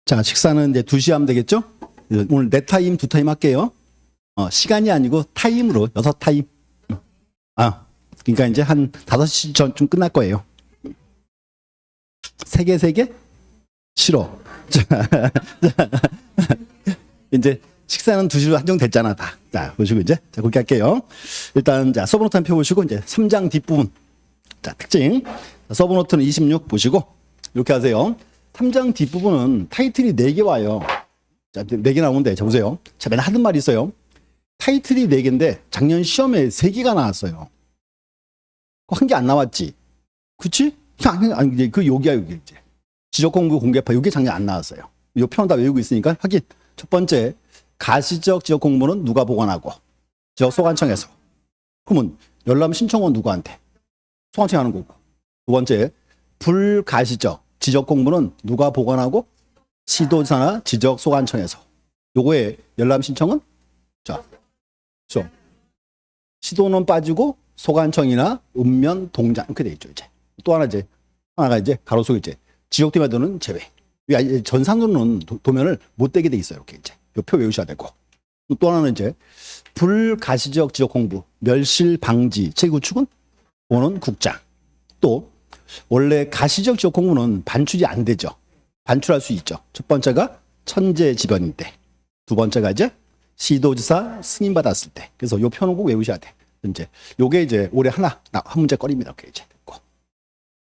자, 식사는 이제 2시 하면 되겠죠? 오늘 4타임, 2타임 할게요. 시간이 아니고 타임으로 6타임. 그러니까 이제 한 5시 전쯤 끝날 거예요. 3개? 싫어. 이제 식사는 2시로 한정됐잖아, 다. 자, 보시고 이제. 자, 그렇게 할게요. 일단, 자, 서브노트 한 표 보시고, 이제 3장 뒷부분. 자, 특징. 자, 서브노트는 26 보시고, 이렇게 하세요. 3장 뒷부분은 타이틀이 4개 와요. 자, 4개 나오는데, 자, 보세요. 자, 맨날 하는 말이 있어요. 타이틀이 4개인데, 작년 시험에 3개가 나왔어요. 한 개 안 나왔지? 그치? 아니, 이제 그 여기야, 여기 이제. 지적공부 공개파, 이게 작년 안 나왔어요. 이 표현 다 외우고 있으니까 확인. 첫 번째, 가시적 지적공부는 누가 보관하고? 지적소관청에서. 그러면 열람 신청은 누구한테? 소관청이 하는 거고. 두 번째, 불가시적 지적공부는 누가 보관하고? 시도지사나 지적소관청에서. 요거에 열람 신청은? 자, 시도는 빠지고 소관청이나 읍면 동장 이렇게 돼 있죠. 이제 또 하나가 이제 가로 속에 이제 지역대마도는 제외. 전산으로는 도면을 못 떼게 돼 있어요. 이렇게 이제 요 표 외우셔야 되고. 또 하나는 이제 불가시적 지역 공부 멸실 방지 체구축은 오는 국장. 또 원래 가시적 지역 공부는 반출이 안 되죠. 반출할 수 있죠. 첫 번째가 천재지변일 때, 두 번째가 이제 시도지사 승인 받았을 때. 그래서 요 표는 꼭 외우셔야 돼. 이제 요게 이제 올해 한 문제 거리입니다. 이렇게 이제 됐고.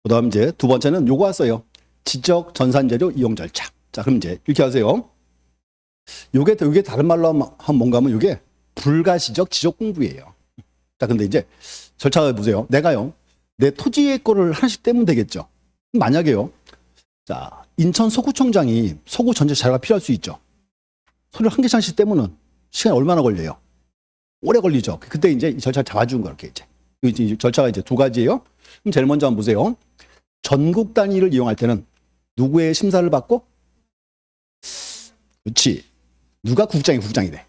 그다음 이제 두 번째는 요거 왔어요. 지적 전산재료 이용 절차. 자, 그럼 이제 이렇게 하세요. 요게 다른 말로 하면 뭔가 하면 요게 불가시적 지적 공부예요. 자, 근데 이제 절차가 보세요. 내가요, 내 토지의 거를 하나씩 떼면 되겠죠. 만약에요, 자, 인천 서구청장이 서구 전체 자료가 필요할 수 있죠. 서류 한 개씩 떼면은 시간이 얼마나 걸려요? 오래 걸리죠. 그때 이제 이 절차를 잡아준 거, 이렇게 이제. 이 절차가 이제 2가지예요. 그럼 제일 먼저 한번 보세요. 전국 단위를 이용할 때는 누구의 심사를 받고? 그렇지. 누가 국장이 돼.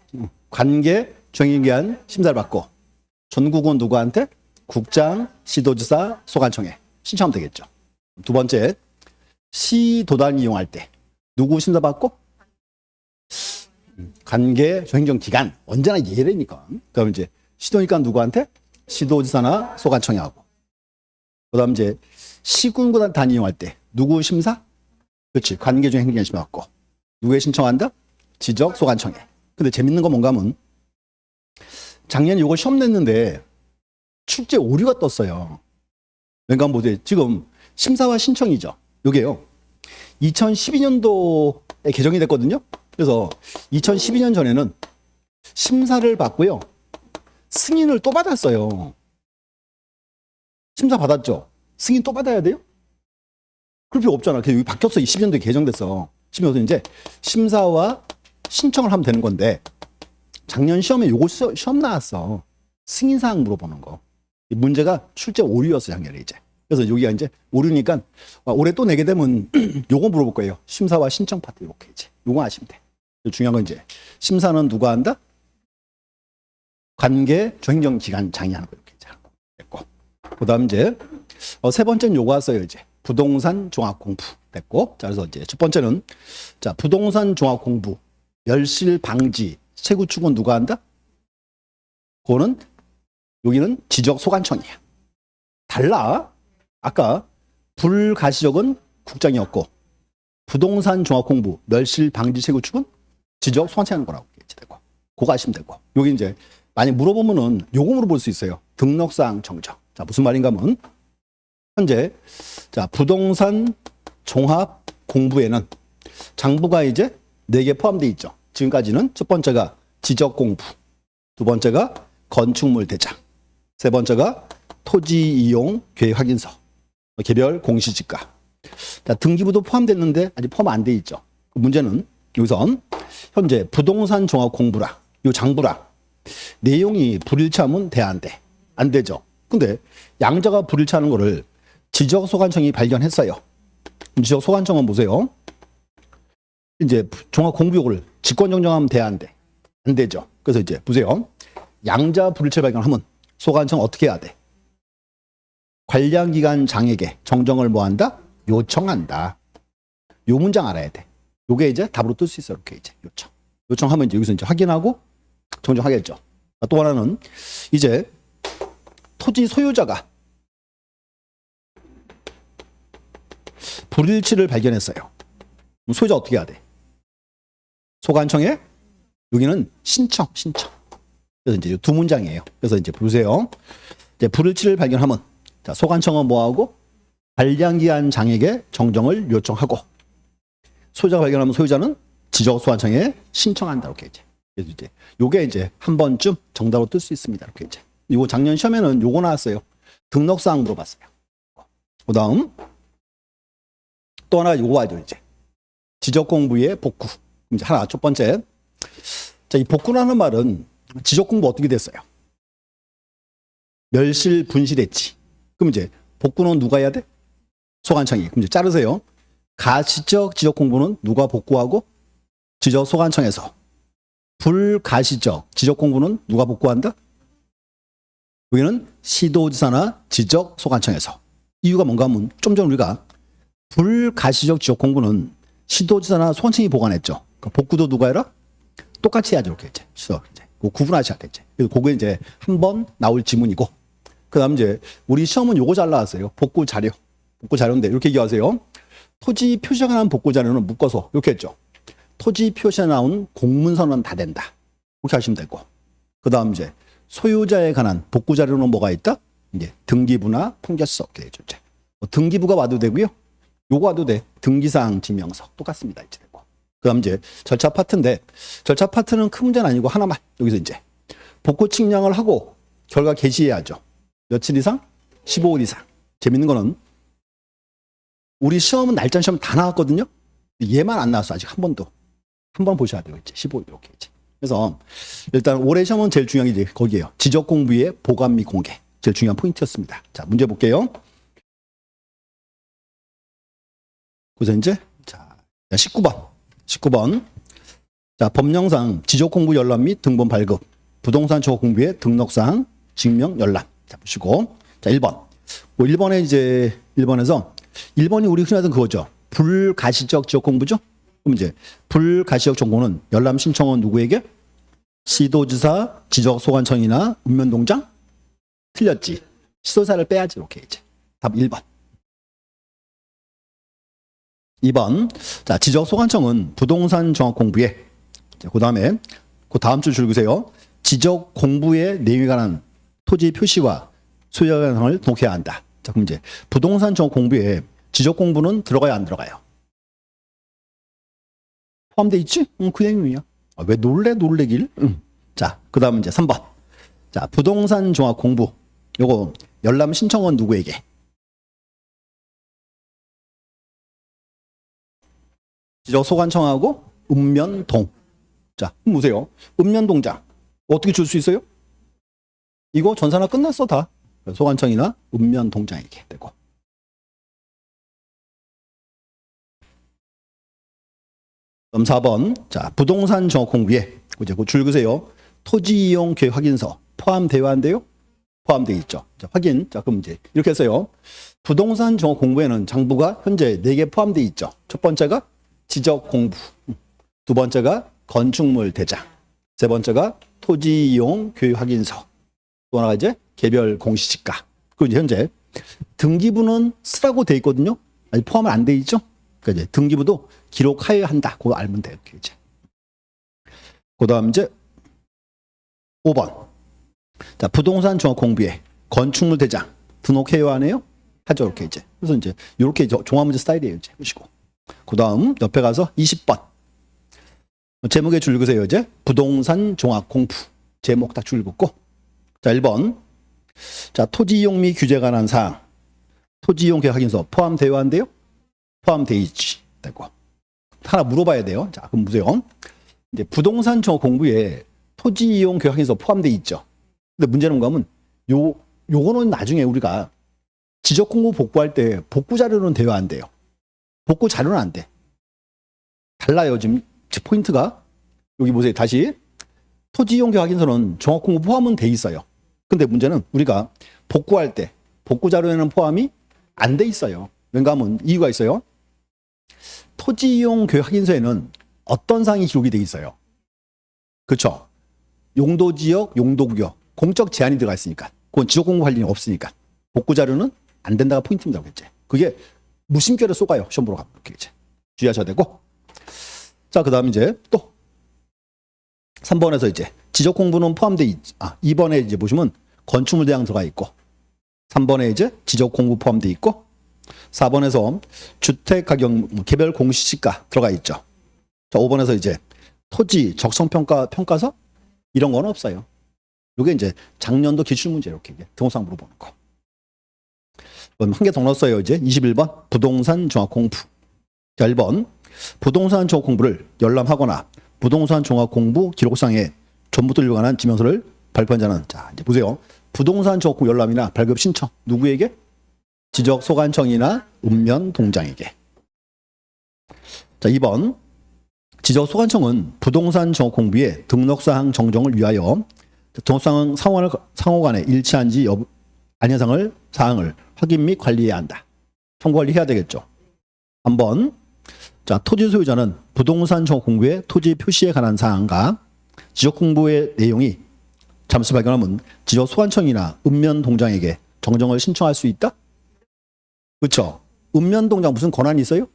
관계 중행기한 심사를 받고, 전국은 누구한테? 국장, 시도지사, 소관청에 신청하면 되겠죠. 두 번째, 시도단 이용할 때 누구 심사 받고? 관계 행정기관. 언제나 예래니까. 그럼 이제 시도니까 누구한테? 시도지사나 소관청에 하고. 그다음 이제 시군구단 단위 이용할 때 누구 심사? 그렇지. 관계 행정기관 심사 받고. 누구에 신청한다? 지적 소관청에. 근데 재밌는 건 뭔가 하면 작년에 이걸 시험 냈는데 출제 오류가 떴어요. 그러니까 보세요. 지금 심사와 신청이죠. 요게요. 2012년도에 개정이 됐거든요. 그래서 2012년 전에는 심사를 받고요. 승인을 또 받았어요. 심사 받았죠. 승인 또 받아야 돼요? 그럴 필요 없잖아. 여기 바뀌었어. 12년도에 개정됐어. 그래서 이제 심사와 신청을 하면 되는 건데, 작년 시험에 요거 시험 나왔어. 승인사항 물어보는 거. 이 문제가 출제 오류였어, 작년에 이제. 그래서 여기가 이제 오류니까 올해 또 내게 되면 요거 물어볼 거예요. 심사와 신청 파트 이렇게 이제. 요거 아시면 돼. 중요한 건 이제 심사는 누가 한다? 관계 행정기관장이 하는 거 이렇게 이제 하고 됐고. 그다음 이제 세 번째는 요거 왔어요. 이제 부동산 종합 공부 됐고. 자, 그래서 이제 첫 번째는 자, 부동산 종합 공부 멸실 방지 세구축은 누가 한다? 그거는 여기는 지적 소관청이야. 달라. 아까 불가시적은 국장이었고, 부동산 종합 공부 멸실 방지 세구축은 지적 소관청이 하는 거라고 되고. 그거 아시면 되고. 여기 이제 만약 물어보면은 요거 물어볼 수 있어요. 등록사항 정정. 자, 무슨 말인가 하면 현재 자, 부동산 종합 공부에는 장부가 이제 4개 포함되어 있죠. 지금까지는 첫 번째가 지적 공부, 두 번째가 건축물 대장, 세 번째가 토지 이용 계획 확인서, 개별 공시지가. 자, 등기부도 포함됐는데 아직 포함 안 돼 있죠. 그 문제는 여기선 현재 부동산 종합 공부랑 요 장부랑 내용이 불일치하면 돼, 안 돼? 안 되죠. 근데 양자가 불일치하는 거를 지적 소관청이 발견했어요. 지적 소관청은 보세요. 이제 종합 공부 요구를 직권 정정하면 돼, 안 돼? 안 되죠. 그래서 이제 보세요. 양자 불일치 발견하면 소관청 어떻게 해야 돼? 관량기관장에게 정정을 뭐 한다? 요청한다. 요 문장 알아야 돼. 요게 이제 답으로 뜰 수 있어. 이렇게 이제 요청. 요청하면 이제 여기서 이제 확인하고 정정하겠죠. 또 하나는 이제 토지 소유자가 불일치를 발견했어요. 그럼 소유자 어떻게 해야 돼? 소관청에 여기는 신청. 그래서 이제 두 문장이에요. 그래서 이제 보세요. 이제 불일치를 발견하면 자, 소관청은 뭐하고 관량기관장에게 정정을 요청하고 소유자가 발견하면 소유자는 지적소관청에 신청한다. 이렇게 이제. 그래서 이제 요게 이제 한 번쯤 정답으로 뜰 수 있습니다. 이렇게 이제. 이거 작년 시험에는 요거 나왔어요. 등록사항 물어봤어요. 그다음 또 하나 요거 와죠 이제. 지적공부의 복구. 이제 하나 첫 번째. 자, 이 복구라는 말은 지적공부 어떻게 됐어요? 멸실 분실했지. 그럼 이제 복구는 누가 해야 돼? 소관청이. 그럼 이제 자르세요. 가시적 지적공부는 누가 복구하고? 지적소관청에서. 불가시적 지적공부는 누가 복구한다? 여기는 시도지사나 지적소관청에서. 이유가 뭔가 하면 좀 전에 우리가 불가시적 지적공부는 시도지사나 소관청이 보관했죠. 그러니까 복구도 누가 해라? 똑같이 해야죠. 이렇게 이제. 구분하셔야 되지. 그래서 그게 이제 한번 나올 지문이고. 그 다음 이제 우리 시험은 요거 잘 나왔어요. 복구 자료. 복구 자료인데 이렇게 얘기하세요. 토지 표시가 나온 복구 자료는 묶어서 이렇게 했죠. 토지 표시가 나온 공문서는 다 된다. 그렇게 하시면 되고. 그 다음 이제 소유자에 관한 복구 자료는 뭐가 있다? 이제 등기부나 통계서 이렇게 되죠. 이제. 등기부가 와도 되고요. 요거 와도 돼. 등기사항 지명서 똑같습니다. 이제 되고. 그 다음 이제 절차 파트인데 절차 파트는 큰 문제는 아니고 하나만. 여기서 이제 복구 측량을 하고 결과 게시해야죠. 며칠 이상? 15일 이상. 재밌는 거는 우리 시험은 날짜 시험 다 나왔거든요. 얘만 안 나왔어. 아직 한 번도. 한 번 보셔야 돼요. 이제 15일 이렇게 이제. 그래서 일단 올해 시험은 제일 중요한 게 이제 거기에요. 지적 공부의 보관 및 공개. 제일 중요한 포인트였습니다. 자, 문제 볼게요. 그래서 이제 자, 19번. 자, 법령상 지적 공부 열람 및 등본 발급. 부동산 지적 공부의 등록사항 증명 열람. 자, 보시고. 자, 1번. 1번에 이제 1번에서 1번이 우리 흔히 하던 그거죠. 불가시적 지적 공부죠. 그럼 이제 불가시적 정보는 열람 신청은 누구에게? 시도지사, 지적소관청이나 읍면동장? 틀렸지. 시도사를 빼야지. 이렇게 이제. 답 1번. 2번. 자, 지적소관청은 부동산 정확 공부에 그 다음에 그 다음 줄 읽으세요. 지적 공부의 내용에 관한 토지 표시와 소유자 관상을 등록해야 한다. 자, 그럼 이제 부동산 정확 공부에 지적 공부는 들어가야 안 들어가요? 포함돼 있지? 그 내용이야. 아, 왜 놀래길? 자, 그 다음은 이제 3번. 자, 부동산 종합 공부. 요거 열람 신청은 누구에게? 지적소관청하고 읍면동. 자, 보세요. 읍면동장. 어떻게 줄 수 있어요? 이거 전산화 끝났어, 다. 소관청이나 읍면동장에게 되고. 그럼 4번. 자, 부동산 정확 공부에 이제 그 줄 그세요. 토지 이용 계획 확인서 포함되어 안 돼요? 포함되어 있죠. 자, 확인. 자, 그럼 이제 이렇게 했어요. 부동산 정확 공부에는 장부가 현재 4개 포함되어 있죠. 첫 번째가 지적 공부. 두 번째가 건축물 대장. 세 번째가 토지 이용 계획 확인서. 또 하나가 이제 개별 공시지가. 그리고 이제 현재 등기부는 쓰라고 돼 있거든요. 아직 포함은 안 돼 있죠. 그러니까 이제 등기부도 기록하여야 한다. 그거 알면 돼요. 이제. 그다음 이제 5번. 자, 부동산 종합 공부에 건축물 대장 등록해야 하네요. 하죠. 이렇게 이제. 그래서 이제 이렇게 종합 문제 스타일이에요. 이제 보시고. 그다음 옆에 가서 20번. 제목에 줄 긋으세요. 이제 부동산 종합 공부. 제목 딱 줄 긋고. 자, 1번. 자, 토지 이용 및 규제에 관한 사항. 토지 이용 계획 확인서 포함되어 안 돼요? 포함되어 있지. 되고. 하나 물어봐야 돼요. 자, 그럼 보세요. 이제 부동산 정확 공부에 토지 이용 계획 확인서 포함되어 있죠. 근데 문제는 뭔가 하면 요거는 나중에 우리가 지적 공부 복구할 때 복구 자료는 돼야 안 돼요. 복구 자료는 안 돼. 달라요. 지금 포인트가. 여기 보세요. 다시. 토지 이용 계획 확인서는 종합 공부 포함은 돼 있어요. 근데 문제는 우리가 복구할 때 복구 자료에는 포함이 안 돼 있어요. 왠가 하면 이유가 있어요. 토지 이용 계획 확인서에는 어떤 사항이 기록이 되어 있어요? 그렇죠? 용도 지역, 용도 구역, 공적 제한이 들어가 있으니까. 그건 지역 공부 관련이 없으니까. 복구 자료는 안 된다가 포인트입니다. 그겠지? 그게 무심결에 쏘가요. 시험 보러 가면. 그렇게 주의하셔야 되고. 자, 그 다음 이제 또 3번에서 이제 지적 공부는 포함되어 있지. 2번에 이제 보시면 건축물 대상 들어가 있고, 3번에 이제 지적 공부 포함되어 있고, 4번에서 주택 가격 개별 공시지가 들어가 있죠. 자, 5번에서 이제 토지 적성평가서 이런 건 없어요. 이게 이제 작년도 기출문제 이렇게 등호상 물어보는 거. 한 개 더 넣었어요. 이제 21번 부동산 종합 공부. 자, 1번 부동산 종합 공부를 열람하거나 부동산 종합 공부 기록상에 전부들과 관한 지명서를 발표한 자는, 자, 이제 보세요. 부동산 종합 공부 열람이나 발급 신청 누구에게? 지적 소관청이나 읍면 동장에게. 자, 2번 지적 소관청은 부동산 종합 공부의 등록사항 정정을 위하여 등록사항 상호 간에 일치한지 아니한 사항을 확인 및 관리해야 한다. 청구 관리해야 되겠죠. 3번 자, 토지 소유자는 부동산 종합 공부의 토지 표시에 관한 사항과 지적 공부의 내용이 잘못을 발견하면 지적 소관청이나 읍면 동장에게 정정을 신청할 수 있다? 그렇죠? 읍면 동장 무슨 권한이 있어요?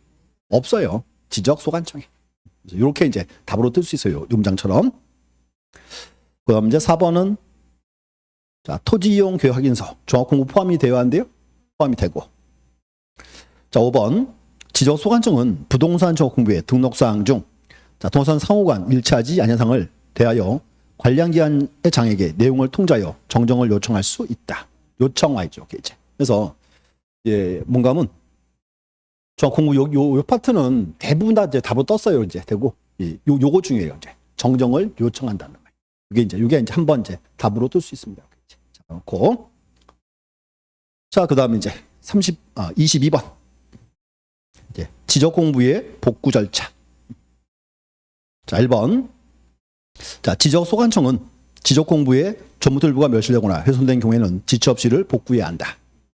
없어요. 지적 소관청에. 이렇게 이제 답으로 뜰 수 있어요. 문장처럼. 그다음 이제 4번은 자, 토지 이용 계획 확인서 종합 공부 포함이 되어야 한대요. 포함이 되고. 자, 5번 지적 소관청은 부동산 종합 공부의 등록 사항 중 자, 동산 상호간 일치하지 아니한 사항을 대하여 관련 기관의 장에게 내용을 통지하여 정정을 요청할 수 있다. 요청와이죠. 이제. 그래서 뭔가 하면 종합 공부 요 파트는 대부분 다 이제 답으로 떴어요. 이제 되고 요거 중요해요. 이제 정정을 요청한다는 거예요. 이게 이제 한번 이제 답으로 뜰 수 있습니다. 자, 놓고 자, 그다음에 이제 22번 이제 지적 공부의 복구 절차. 자, 1번 자, 지적 소관청은 지적 공부에 전무들부가 멸실되거나 훼손된 경우에는 지체 없이를 복구해야 한다.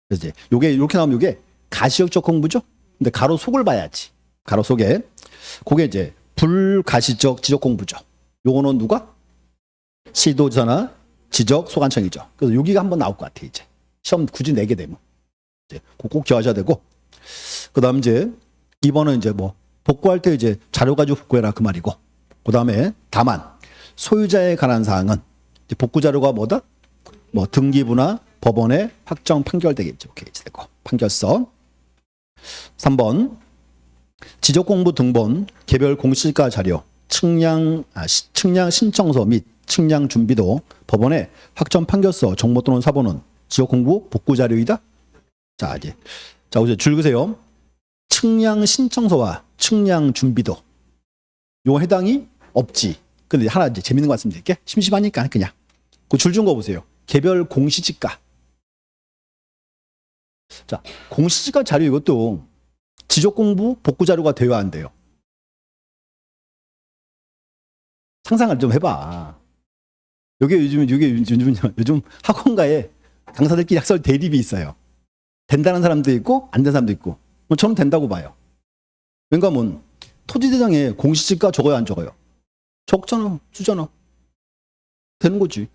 그래서 이제 요게 이렇게 나오면 요게 가시적적 공부죠. 근데 가로 속을 봐야지. 가로 속에 그게 이제 불가시적 지적 공부죠. 요거는 누가? 시도지사나 지적 소관청이죠. 그래서 여기가 한번 나올 것 같아. 이제 시험 굳이 내게 되면 이제 꼭 기억하셔야 되고. 그다음 이제 2번은 이제 뭐 복구할 때 이제 자료 가지고 복구해라 그 말이고. 그다음에 다만 소유자에 관한 사항은 이제 복구 자료가 뭐다? 뭐 등기부나 법원에 확정 판결되겠죠. 이렇게 되고 판결서. 3번 지적 공부 등본 개별 공시지가 자료 측량 신청서 및 측량 준비도 법원에 확정 판결서 정보 또는 사본은 지적 공부 복구 자료이다. 자, 이제 줄 그세요. 측량 신청서와 측량 준비도 요 해당이 없지. 근데 하나 이제 재밌는 거 말씀드릴게. 심심하니까 그냥 그 줄 준 거 보세요. 개별 공시지가. 자, 공시지가 자료 이것도 지적 공부 복구 자료가 되어야 한대요. 상상을 좀 해봐. 요즘 학원가에 강사들끼리 학설 대립이 있어요. 된다는 사람도 있고 안 되는 사람도 있고. 저는 된다고 봐요. 왜냐면 토지대장에 공시지가 적어요, 안 적어요? 적잖아, 주잖아. 되는 거지.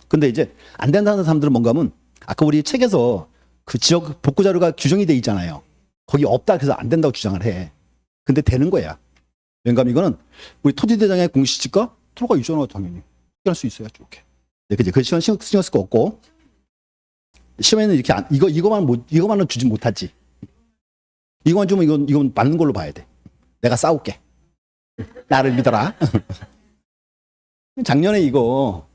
근데 이제 안 된다는 사람들은 뭔가 하면 아까 우리 책에서 그 지역 복구 자료가 규정이 돼 있잖아요. 거기 없다 그래서 안 된다고 주장을 해. 근데 되는 거야. 왜냐면 이거는 우리 토지대장의 공시지가 들어가 있잖아, 당연히. 할 수 있어요, 이렇게. 네, 그지? 그 시간 신경 쓸 거 없고 시험에는 이렇게 이거만은 주지 못하지. 이거만 주면 이건 맞는 걸로 봐야 돼. 내가 싸울게. 나를 믿어라. 작년에 이거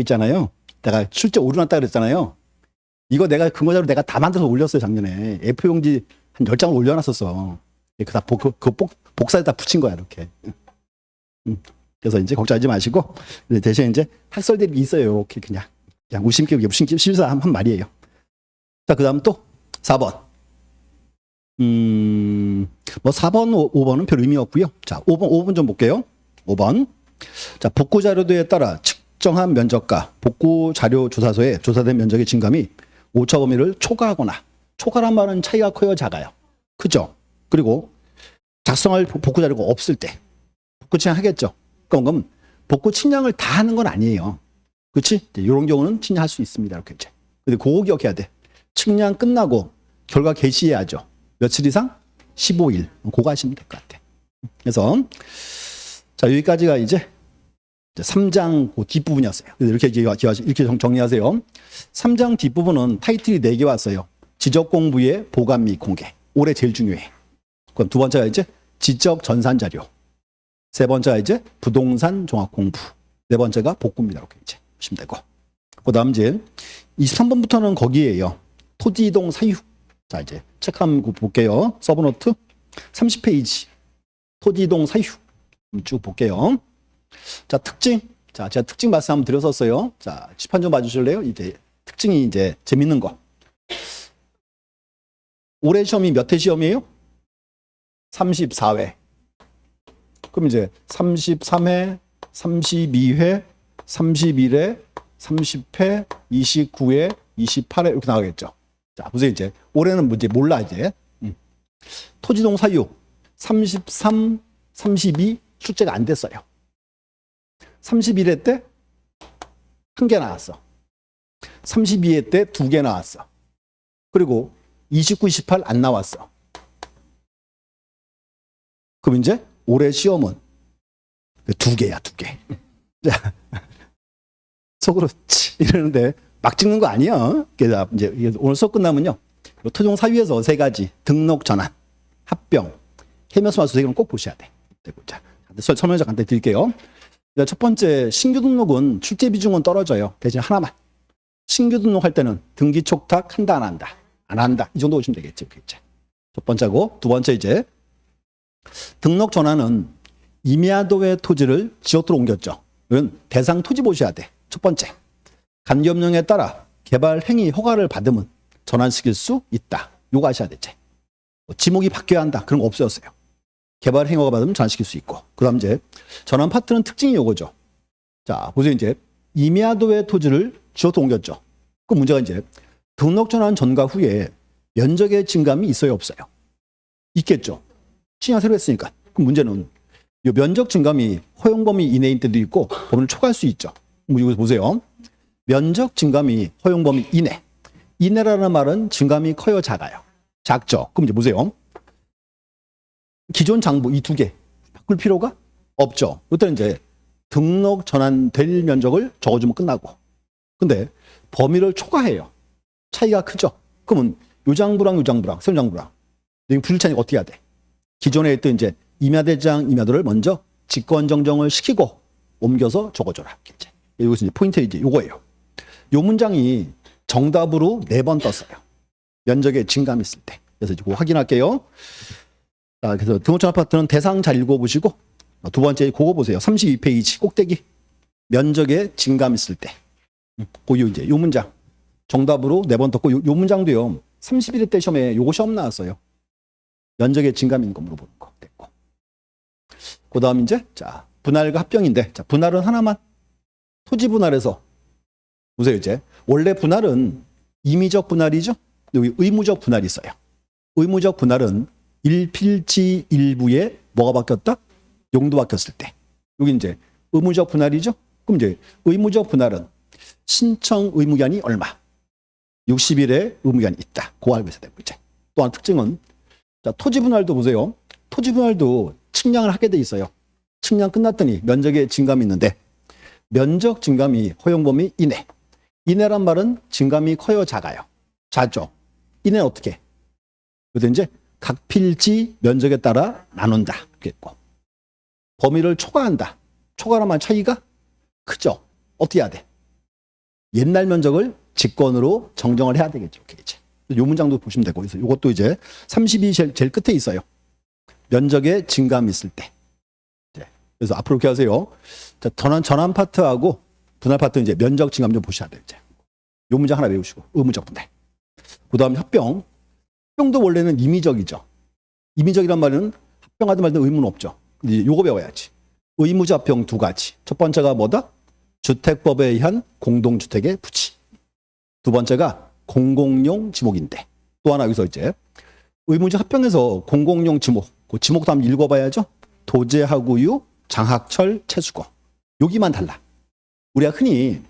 있잖아요. 내가 실제 오류났다 그랬잖아요. 이거 내가 근거자로 내가 다 만들어서 올렸어요, 작년에. A4용지 한 10장을 올려놨었어. 복사에다 붙인 거야, 이렇게. 그래서 이제 걱정하지 마시고, 대신 이제 학설 대비 있어요, 이렇게 그냥 우심기, 심사 한 말이에요. 자, 그 다음 또 4번. 뭐 4번, 5번은 별 의미 없고요. 자, 5번 좀 볼게요. 5번. 자, 복구 자료도에 따라 측정한 면적과 복구 자료 조사서에 조사된 면적의 증감이 오차 범위를 초과하거나, 초과란 말은 차이가 커요, 작아요? 크죠? 그리고 작성할 복구 자료가 없을 때 복구 측량하겠죠. 그럼 복구 측량을 다 하는 건 아니에요. 그렇지? 이런 경우는 측량할 수 있습니다. 이렇게 이제. 근데 그거 기억해야 돼. 측량 끝나고 결과 게시해야죠. 며칠 이상? 15일. 그거 하시면 될 것 같아. 그래서 자, 여기까지가 이제 3장 그 뒷부분이었어요. 이렇게 정리하세요. 3장 뒷부분은 타이틀이 4개 왔어요. 지적 공부의 보관 및 공개. 올해 제일 중요해. 그럼 두 번째가 이제 지적 전산 자료. 세 번째가 이제 부동산 종합 공부. 네 번째가 복구입니다. 이렇게 이제 보시면 되고. 그다음 이제 23번부터는 거기에요. 토지 이동 사유. 자, 이제 책 한번 볼게요. 서브노트 30페이지. 토지 이동 사유. 쭉 볼게요. 자, 특징. 자, 제가 특징 말씀 한번 드렸었어요. 자, 칠판 좀 봐주실래요? 이제 특징이 이제 재밌는 거. 올해 시험이 몇 회 시험이에요? 34회. 그럼 이제 33회, 32회, 31회, 30회, 29회, 28회 이렇게 나가겠죠. 자, 보세요. 이제 올해는 문제 몰라 이제. 토지동 사유 33, 32 출제가 안 됐어요. 31회 때 1개 나왔어. 32회 때 2개 나왔어. 그리고 29, 28 안 나왔어. 그럼 이제 올해 시험은 2개야, 2개. 속으로 이러는데 막 찍는 거 아니야. 그래서 이제 오늘 수업 끝나면요. 토종 사유에서 3가지 등록 전환, 합병, 해면수 마수 3개는 꼭 보셔야 돼. 자, 설명을 간단히 드릴게요. 첫 번째 신규 등록은 출제 비중은 떨어져요. 대신 하나만. 신규 등록할 때는 등기 촉탁 한다 안 한다. 안 한다. 이 정도 보시면 되겠죠. 첫 번째고 두 번째 이제 등록 전환은 임야도의 토지를 지역도로 옮겼죠. 이건 대상 토지 보셔야 돼. 첫 번째. 간접령에 따라 개발 행위 허가를 받으면 전환시킬 수 있다. 요거 아셔야 되지. 지목이 바뀌어야 한다. 그런 거 없어졌어요. 개발 행위가 받으면 전환시킬 수 있고. 그 다음 이제 전환 파트는 특징이 요거죠. 자, 보세요. 이제 임야도의 토지를 지역도로 옮겼죠. 그 문제가 이제 등록 전환 전과 후에 면적의 증감이 있어요, 없어요? 있겠죠. 취향 새로 했으니까. 그 문제는 이 면적 증감이 허용 범위 이내인 때도 있고 범위를 초과할 수 있죠. 이거 보세요. 면적 증감이 허용 범위 이내. 이내라는 말은 증감이 커요, 작아요? 작죠. 그럼 이제 보세요. 기존 장부 이 2개 바꿀 필요가 없죠. 이때는 이제 등록 전환될 면적을 적어주면 끝나고. 근데 범위를 초과해요. 차이가 크죠. 그러면 요 장부랑 새로운 장부랑 여기 분류 차이가 어떻게 해야 돼? 기존에 있던 이제 임야대장 임야도를 먼저 직권 정정을 시키고 옮겨서 적어줘라. 이제 이것은 이제 포인트 이제 요거예요. 요 문장이 정답으로 4번 떴어요. 면적의 증감이 있을 때. 그래서 이거 확인할게요. 자, 그래서 등록전 아파트는 대상 잘 읽어보시고 두 번째 그거 보세요. 32페이지 꼭대기 면적의 증감 있을 때. 이제 요 문장 정답으로 4번 떴고 요 문장도요. 31회 때 시험에 요거 시험 나왔어요. 면적의 증감 있는 거 물어보는 거 됐고. 그 다음 이제 자 분할과 합병인데 자 분할은 하나만 토지 분할에서 보세요. 이제 원래 분할은 임의적 분할이죠. 여기 의무적 분할이 있어요. 의무적 분할은 일필지 일부에 뭐가 바뀌었다? 용도 바뀌었을 때. 여기 이제 의무적 분할이죠. 그럼 이제 의무적 분할은 신청 의무기한이 얼마? 60일의 의무기한이 있다. 그거 알고 있어야 되고 이제. 또한 특징은 자, 토지 분할도 보세요. 토지 분할도 측량을 하게 돼 있어요. 측량 끝났더니 면적의 증감이 있는데 면적 증감이 허용 범위 이내. 이내란 말은 증감이 커요, 작아요? 작죠. 이내는 어떻게? 그래서 이제 각 필지 면적에 따라 나눈다. 그랬고 범위를 초과한다. 초과라면 차이가 크죠. 어떻게 해야 돼? 옛날 면적을 직권으로 정정을 해야 되겠죠. 이렇게 이제. 이 문장도 보시면 되고, 그래서 이것도 이제 32 제일 끝에 있어요. 면적의 증감이 있을 때. 그래서 앞으로 이렇게 하세요. 자, 전환 파트하고 분할 파트 이제 면적 증감 좀 보셔야 돼요. 이제. 이 문장 하나 외우시고, 의무적 분할. 그 다음 협병. 협병도 원래는 임의적이죠. 임의적이란 말은 합병하든 말든 의무는 없죠. 근데 요거 배워야지. 의무적 합병 2가지. 첫 번째가 뭐다? 주택법에 의한 공동주택의 부지. 두 번째가 공공용 지목인데. 또 하나 여기서 이제 의무적 합병에서 공공용 지목, 그 지목도 한번 읽어봐야죠. 도제하구유, 장학철, 채수공. 여기만 달라. 우리가 흔히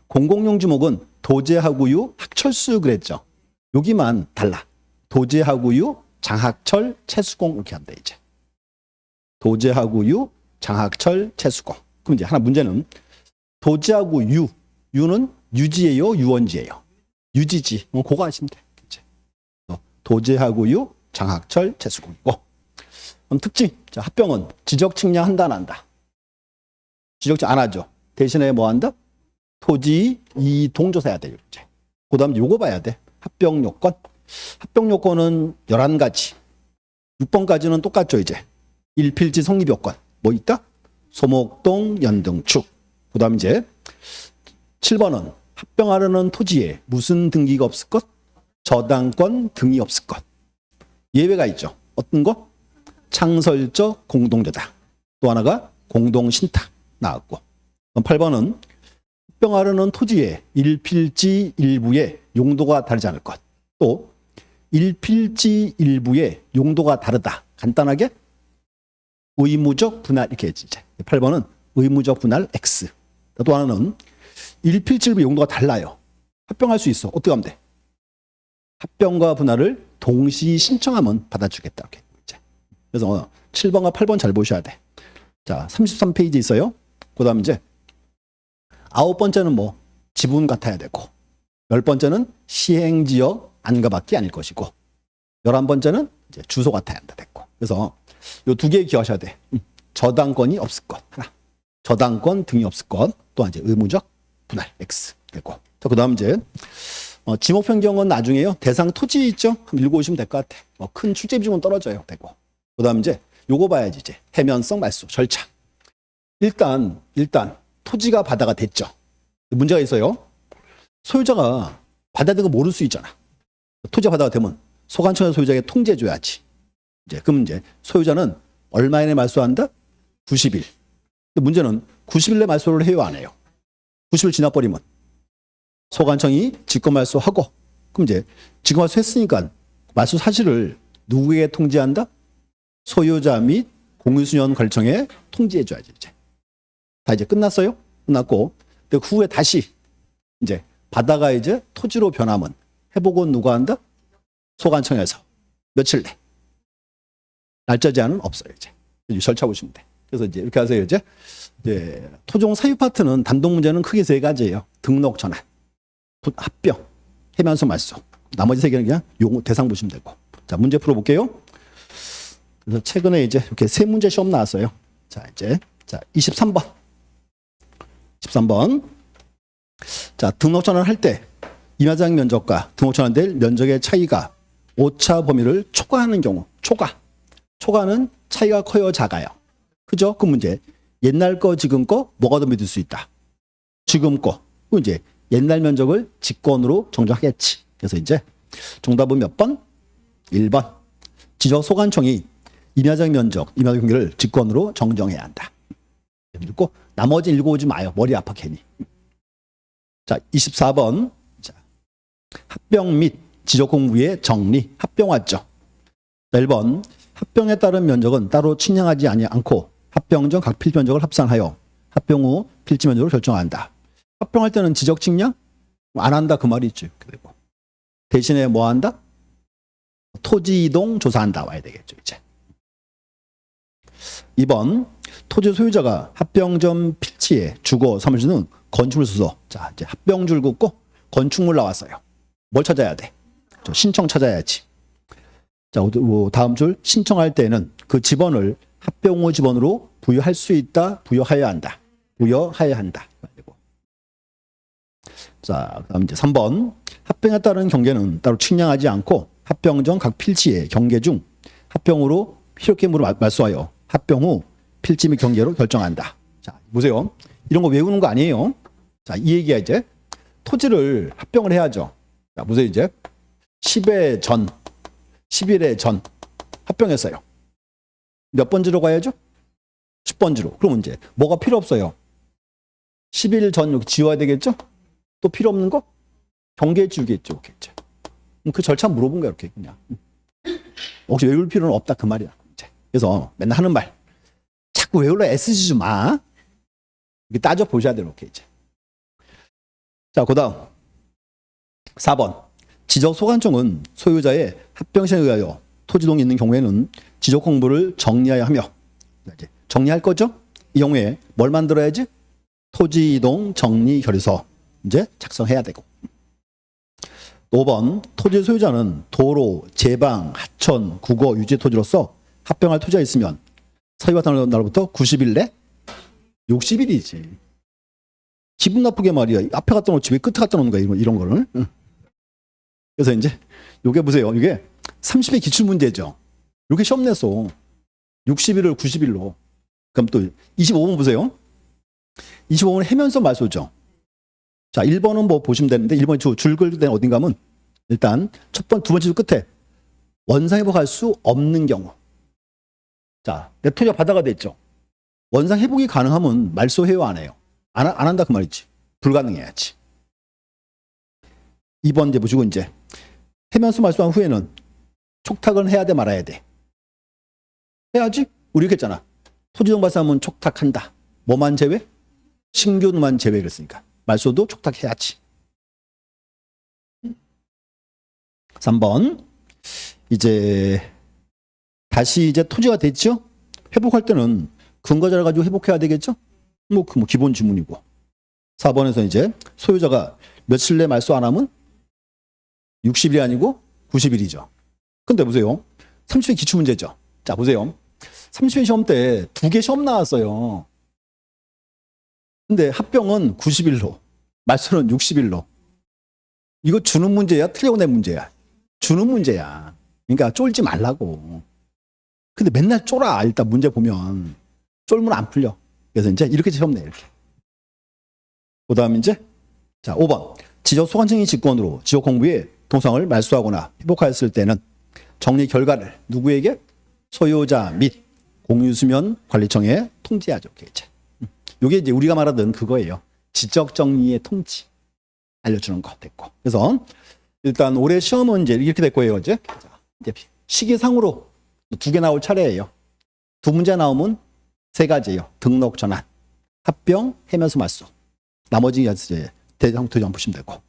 공공용 지목은 도제하구유, 학철수 그랬죠. 여기만 달라. 도제하구유, 장학철, 채수공 이렇게 한다 이제. 도제하구유, 장학철, 채수공. 그럼 이제 하나 문제는 도제하고 유는 유지예요, 유원지예요. 유지지. 그거 아시면 돼. 이제. 도제하구유, 장학철, 채수공이고. 그럼 특징. 자, 합병은 지적 측량한다 안 한다. 지적 측량 안 하죠. 대신에 뭐 한다? 토지 이동 조사해야 돼요. 이제. 그다음 요거 봐야 돼. 합병 요건. 합병 요건은 11가지. 6번까지는 똑같죠, 이제. 일필지 성립 요건. 뭐 있다? 소목동 연등축. 그다음 이제 7번은 합병하려는 토지에 무슨 등기가 없을 것? 저당권 등이 없을 것. 예외가 있죠. 어떤 거? 창설적 공동저당. 또 하나가 공동신탁 나왔고. 8번은 합병하려는 토지의 일필지 일부의 용도가 다르지 않을 것. 또 일필지 일부의 용도가 다르다. 간단하게 의무적 분할 이렇게 했지. 8번은 의무적 분할 X. 또 하나는 일필지 일부의 용도가 달라요. 합병할 수 있어. 어떻게 하면 돼? 합병과 분할을 동시 신청하면 받아주겠다. 이렇게. 그래서 7번과 8번 잘 보셔야 돼. 자, 33페이지 있어요. 그 다음 이제 9번째는 뭐 지분 같아야 되고 10번째는 시행지역 안가밖에 아닐 것이고 11번째는 이제 주소 같아야 한다 됐고. 그래서 요 두 개 기억하셔야 돼. 저당권이 없을 것 하나. 저당권 등이 없을 것. 또 이제 의무적 분할 X 됐고. 자, 그 다음 이제 지목 변경은 나중에요. 대상 토지 있죠? 읽어오시면 될 것 같아. 큰 출제 비중은 떨어져요. 되고. 그 다음 이제 요거 봐야지 이제 해면성 말소 절차. 일단 토지가 바다가 됐죠. 문제가 있어요. 소유자가 바다된 거 모를 수 있잖아. 토지가 바다가 되면 소관청의 소유자에게 통지해줘야지. 이제 그럼 이제 소유자는 얼마 이내에 말소한다? 90일. 근데 문제는 90일 내 말소를 해요, 안 해요? 90일 지나버리면 소관청이 직권 말소하고 그럼 이제 직권 말소했으니까 말소 사실을 누구에게 통지한다? 소유자 및 공유수년 관청에 통지해줘야지 이제. 다 이제 끝났어요? 끝났고 근데 그 후에 다시 이제 바다가 이제 토지로 변하면 회복은 누가 한다? 소관청에서 며칠 내. 날짜 제한은 없어요 이제. 절차 보시면 돼. 그래서 이제 이렇게 하세요 이제. 토종 사유 파트는 단독 문제는 크게 3가지예요. 등록 전환, 합병, 해면서 말소. 나머지 3개는 그냥 용어 대상 보시면 되고. 자, 문제 풀어볼게요. 그래서 최근에 이제 이렇게 3문제 시험 나왔어요. 자, 이제 23번. 13번. 자, 등록 전환할 때 임야장 면적과 등록 전환될 면적의 차이가 오차 범위를 초과하는 경우. 초과는 차이가 커요, 작아요. 그죠? 그 문제. 옛날 거, 지금 거 뭐가 더 믿을 수 있다? 지금 거. 그 이제 옛날 면적을 직권으로 정정하겠지. 그래서 이제 정답은 몇 번? 1번. 지적 소관청이 임야장 면적, 임야장 경계를 직권으로 정정해야 한다. 읽고 나머지 읽어오지 마요. 머리 아파 괜히. 자, 24번. 자, 합병 및 지적 공부의 정리. 합병 왔죠. 자, 1번. 합병에 따른 면적은 따로 측량하지 않고 합병 전 각 필지 면적을 합산하여 합병 후 필지 면적을 결정한다. 합병할 때는 지적 측량 안 한다 그 말이 있죠. 그리고 대신에 뭐 한다? 토지 이동 조사한다 와야 되겠죠 이제. 2번 토지 소유자가 합병 전 필지에 주거, 사무실 등 건축물 써서 자 이제 합병줄 긋고 건축물 나왔어요. 뭘 찾아야 돼? 신청 찾아야지. 자, 다음 줄 신청할 때는 그 지번을 합병 후 지번으로 부여할 수 있다, 부여하여야 한다. 부여하여야 한다. 자, 그다음 이제 3번 합병에 따른 경계는 따로 측량하지 않고 합병 전 각 필지의 경계 중 합병으로 필요케 말소하여 합병 후 필지 및 경계로 결정한다. 자, 보세요. 이런 거 외우는 거 아니에요. 자, 이 얘기야 이제 토지를 합병을 해야죠. 자, 보세요 이제 10회 전 11회 전 합병했어요. 몇 번지로 가야죠? 10번지로. 그러면 이제 뭐가 필요 없어요? 10일 전 여기 지워야 되겠죠? 또 필요 없는 거? 경계 지우겠죠. 그 절차 물어본 거야 이렇게 그냥. 혹시 외울 필요는 없다 그 말이야. 이제. 그래서 맨날 하는 말. 자꾸 외우려 애쓰지 좀 마. 이렇게 따져 보셔야 돼요. 이렇게 이제. 자, 그다음 4번. 지적 소관청은 소유자의 합병 시행에 의하여 토지동이 있는 경우에는 지적 공부를 정리하여 하며 이제 정리할 거죠? 이 경우에 뭘 만들어야지? 토지이동 정리 결의서 이제 작성해야 되고. 5번. 토지 소유자는 도로, 제방, 하천, 국어, 유지 토지로서 합병할 토지가 있으면 사유가 나는 날부터 90일 내 60일이지. 기분 나쁘게 말이야. 앞에 갖다 놓지 왜 끝에 갖다 놓는 거야, 이런 거를. 응. 그래서 이제 요게 보세요. 이게 30의 기출 문제죠. 이렇게 시험 냈어. 60일을 90일로. 그럼 또 25번 보세요. 25번은 해면서 말소죠. 자, 1번은 뭐 보시면 되는데 1번 줄 긁을 때는 어딘가 하면 일단 두 번째 줄 끝에 원상 회복할 수 없는 경우. 자, 내 토지가 바다가 됐죠. 원상 회복이 가능하면 말소해요, 안 해요? 안 한다 그 말이지. 불가능해야지. 2번 이제 보시고 이제 해면서 말소한 후에는 촉탁은 해야 돼 말아야 돼? 해야지. 우리 이렇게 했잖아. 토지동 발사하면 촉탁한다. 뭐만 제외? 신규만 제외 그랬으니까. 말소도 촉탁해야지. 3번. 이제 다시 이제 토지가 됐죠? 회복할 때는 근거자를 가지고 회복해야 되겠죠? 뭐 기본 지문이고. 4번에서 이제 소유자가 며칠 내 말소 안 하면 60일이 아니고 90일이죠. 근데 보세요. 30회 기출문제죠. 자, 보세요. 30회 시험 때 2개 시험 나왔어요. 근데 합병은 90일로, 말소는 60일로. 이거 주는 문제야? 틀리고 낸 문제야? 주는 문제야. 그러니까 쫄지 말라고. 근데 맨날 쫄아. 일단 문제 보면. 쫄면 안 풀려. 그래서 이제 이렇게 시험 내, 이렇게. 그 다음 이제, 자, 5번. 지적 소관청이 직권으로 지적 공부에 동상을 말소하거나 회복하였을 때는 정리 결과를 누구에게? 소유자 및 공유수면 관리청에 통지하죠. 이렇게 이제. 이게 이제 우리가 말하던 그거예요. 지적 정리의 통지. 알려주는 거 됐고. 그래서 일단 올해 시험은 이제 이렇게 될 거예요. 이제 시기상으로 2개 나올 차례예요. 2문제 나오면 3가지예요. 등록 전환, 합병, 해면서 말소. 나머지 이제 대장 도장 보시면 되고.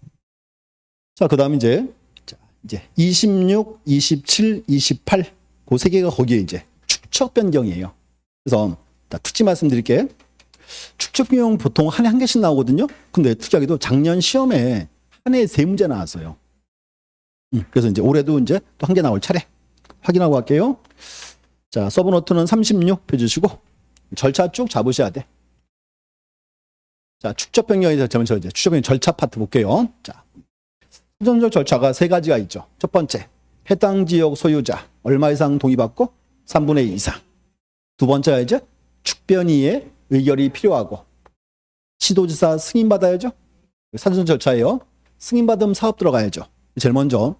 자, 그다음 이제 26, 27, 28 그 3개가 거기에 이제 축척 변경이에요. 그래서 특징 말씀드릴게. 축척 변경 보통 한 해 한 개씩 나오거든요. 근데 특이하게도 작년 시험에 한 해에 3문제 나왔어요. 그래서 이제 올해도 이제 또 1개 나올 차례. 확인하고 갈게요. 자, 서브노트는 36 펴주시고 절차 쭉 잡으셔야 돼. 자, 축척 변경에 대해서 이제 축척 변경 절차 파트 볼게요. 자, 선정적 절차가 3가지가 있죠. 첫 번째, 해당 지역 소유자 얼마 이상 동의받고 3분의 2 이상. 두 번째가 이제 축변위의 의결이 필요하고 시도지사 승인받아야죠. 사전 절차예요. 승인받으면 사업 들어가야죠. 제일 먼저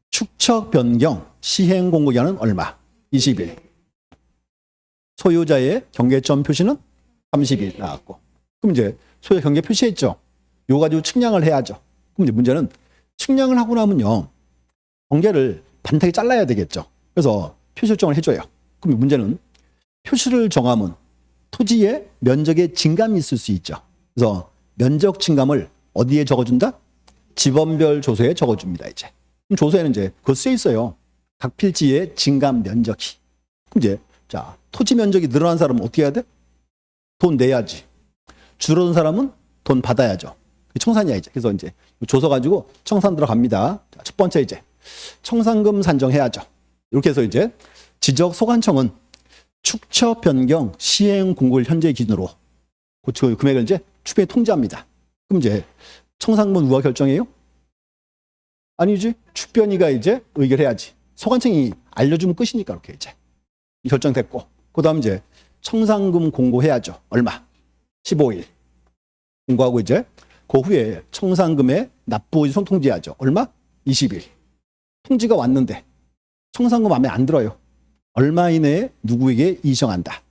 축척 변경 시행 공고기한은 얼마? 20일. 소유자의 경계점 표시는 30일 나왔고. 그럼 이제 소유자 경계 표시했죠. 이거 가지고 측량을 해야죠. 그럼 이제 문제는 측량을 하고 나면요. 경계를 반타게 잘라야 되겠죠. 그래서 표시 설정을 해줘요. 그럼 문제는 표시를 정하면 토지의 면적의 증감이 있을 수 있죠. 그래서 면적 증감을 어디에 적어준다? 지번별 조서에 적어줍니다. 이제 그럼 조서에는 이제 그거 쓰여 있어요. 각 필지의 증감 면적이. 그럼 이제 자, 토지 면적이 늘어난 사람은 어떻게 해야 돼? 돈 내야지. 줄어든 사람은 돈 받아야죠. 청산이야 이제. 그래서 이제 조서 가지고 청산 들어갑니다. 자, 첫 번째 이제 청산금 산정해야죠. 이렇게 해서 이제 지적 소관청은 축척 변경 시행 공고일 현재 기준으로 그 금액을 이제 추후에 통지합니다. 그럼 이제 청산금은 누가 결정해요? 아니지. 축변위가 이제 의결해야지. 소관청이 알려주면 끝이니까 이렇게 이제 결정됐고, 그다음 이제 청산금 공고해야죠. 얼마? 15일 공고하고 이제 그 후에 청산금의 납부 손 통지해야죠. 얼마? 20일. 통지가 왔는데 청산금 마음에 안 들어요. 얼마 이내에 누구에게 이정한다.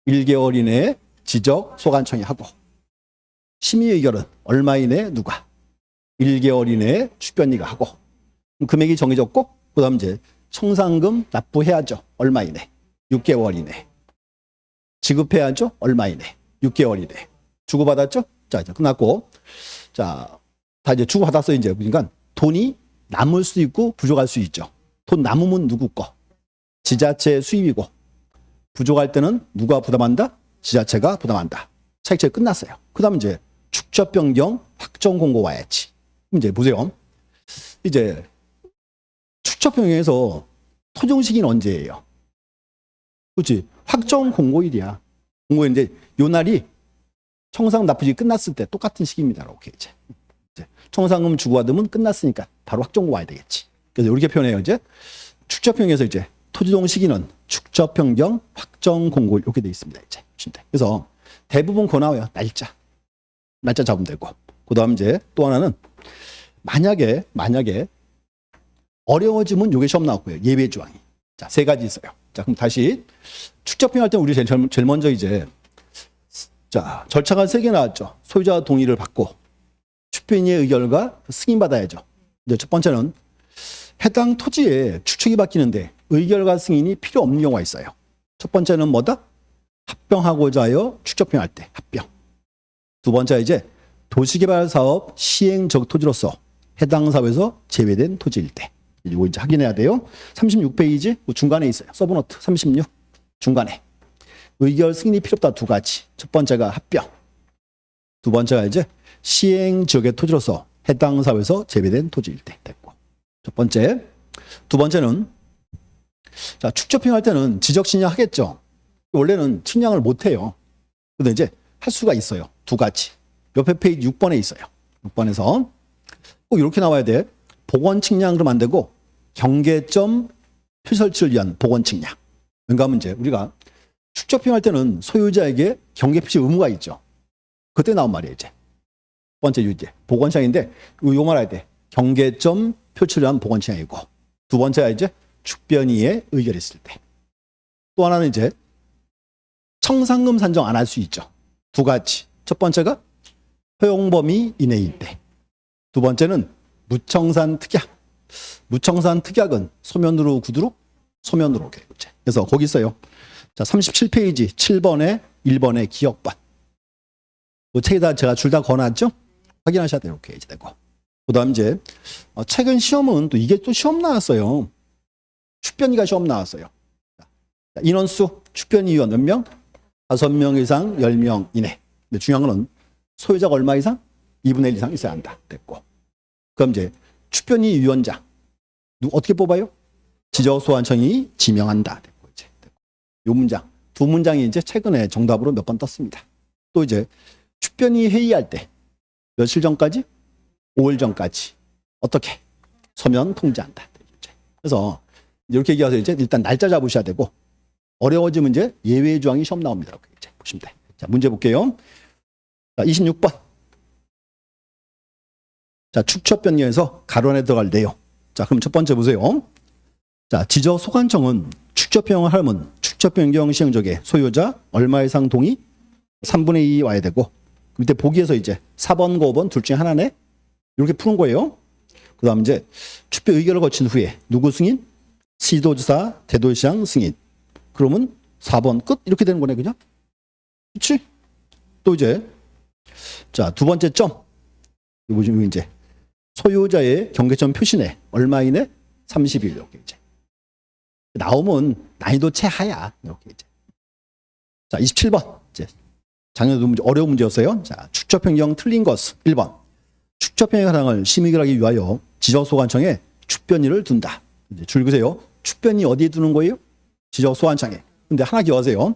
1개월 이내에 지적 소관청이 하고, 심의 의결은 얼마 이내에 누가? 1개월 이내에 축변위가 하고, 금액이 정해졌고, 그다음 이제 청산금 납부해야죠. 얼마 이내? 6개월 이내. 지급해야죠. 얼마 이내? 6개월 이내. 주고받았죠? 자, 이제 끝났고. 자, 다 이제 주고받았어요. 이제. 그러니까 돈이 남을 수 있고 부족할 수 있죠. 돈 남으면 누구 거? 지자체 수입이고. 부족할 때는 누가 부담한다? 지자체가 부담한다. 차익처리 끝났어요. 그 다음 이제 축적 변경 확정 공고 와야지. 이제 보세요. 이제 축적 변경에서 토종 시기는 언제예요? 그렇지. 확정 공고일이야. 공고일인데 요 날이 청산 납부지 끝났을 때 똑같은 시기입니다. 이렇게 이제 청산금 주고받으면 끝났으니까 바로 확정고 와야 되겠지. 그래서 이렇게 표현해요. 이제 축적 변경에서 이제 토지동 시기는 축적 변경 확정 공고일 이렇게 돼 있습니다. 이제 그래서 대부분 그 나와요. 날짜 잡으면 되고. 그다음 이제 또 하나는 만약에 어려워지면 요게 시험 나왔고요. 예외 조항이. 자, 세 가지 있어요. 자, 그럼 다시 축적 변경할 때 우리 제일 먼저 이제 자, 절차가 세 개 나왔죠. 소유자 동의를 받고 축변인의 의결과 승인받아야죠. 이제 첫 번째는 해당 토지에 주축이 바뀌는데 의결과 승인이 필요 없는 경우가 있어요. 첫 번째는 뭐다? 합병하고자 하여 축적 변경할 때 합병. 두 번째 이제 도시개발 사업 시행 적 토지로서 해당 사업에서 제외된 토지일 때. 이거 이제 확인해야 돼요. 36페이지 중간에 있어요. 서브노트 36 중간에. 의결 승인이 필요 없다 두 가지. 첫 번째가 합병. 두 번째가 이제 시행 지역의 토지로서 해당 사업에서 제외된 토지일 때 됐고. 첫 번째. 두 번째는 자, 축적 변경할 때는 지적 신청하겠죠. 원래는 측량을 못 해요. 근데 이제 할 수가 있어요. 두 가지. 옆에 페이지 6번에 있어요. 6번에서 꼭 이렇게 나와야 돼. 복원 측량 그러면 안 되고 경계점 표설치를 위한 복원 측량. 왜냐하면 이제 우리가 축적 변경할 때는 소유자에게 경계 표시 의무가 있죠. 그때 나온 말이에요. 이제 첫 번째 이제 복원 측량인데 요 말해야 돼. 경계점 표출을 위한 복원 측량이고 두 번째가 이제 축변위의 의결했을 때. 또 하나는 이제 청산금 산정 안 할 수 있죠. 두 가지. 첫 번째가 허용 범위 이내일 때. 두 번째는 무청산 특약. 무청산 특약은 소면으로 구두로 소면으로. 그래서 거기 있어요. 자, 37페이지 7번에 1번에 기억반. 그 책에다 제가 줄 다 거놨죠? 확인하셔야 돼요. 이렇게 이제 되고. 그다음 이제 최근 시험은 또 이게 또 시험 나왔어요. 축변위가 시험 나왔어요. 인원수 축변위원 몇 명? 5명 이상 10명 이내. 근데 중요한 거는 소유자가 얼마 이상? 2분의 1 이상 있어야 한다. 됐고. 그럼 이제 축변위 위원장. 어떻게 뽑아요? 지적소관청이 지명한다. 됐고 이제. 요 문장. 두 문장이 이제 최근에 정답으로 몇 번 떴습니다. 또 이제 축변위 회의할 때 며칠 전까지? 5일 전까지. 어떻게? 서면 통지한다. 그래서 이렇게 얘기해서 이제 일단 날짜 잡으셔야 되고 어려워지면 이제 예외 조항이 시험 나옵니다. 이렇게 이제 보시면 돼. 자, 문제 볼게요. 자, 26번. 자, 축적 변경에서 가론에 들어갈 내용. 자, 그럼 첫 번째 보세요. 자, 지적 소관청은 축적 변경을 하면 축적 변경 시행적에 소유자 얼마 이상 동의 3분의 2 와야 되고 밑에 보기에서 이제 4번과 5번 둘 중에 하나네. 이렇게 푸는 거예요. 그다음 이제 축변 의결을 거친 후에 누구 승인? 시도지사, 대도시장 승인. 그러면 4번 끝 이렇게 되는 거네, 그죠? 그렇지? 또 이제 자, 두 번째 점. 이거 이제 소유자의 경계점 표시네. 얼마 이내? 30일 이렇게 이제. 나오면 난이도 최하야. 이렇게 이제. 자, 27번. 이제 작년에도 문제, 어려운 문제였어요. 자, 축적 변경 틀린 것은 1번. 축적 변경 사항을 심의하기 위하여 지적소관청에 축변위를 둔다. 이제 줄 그세요. 축변위 어디에 두는 거예요? 지적소관청에. 근데 하나 기억하세요.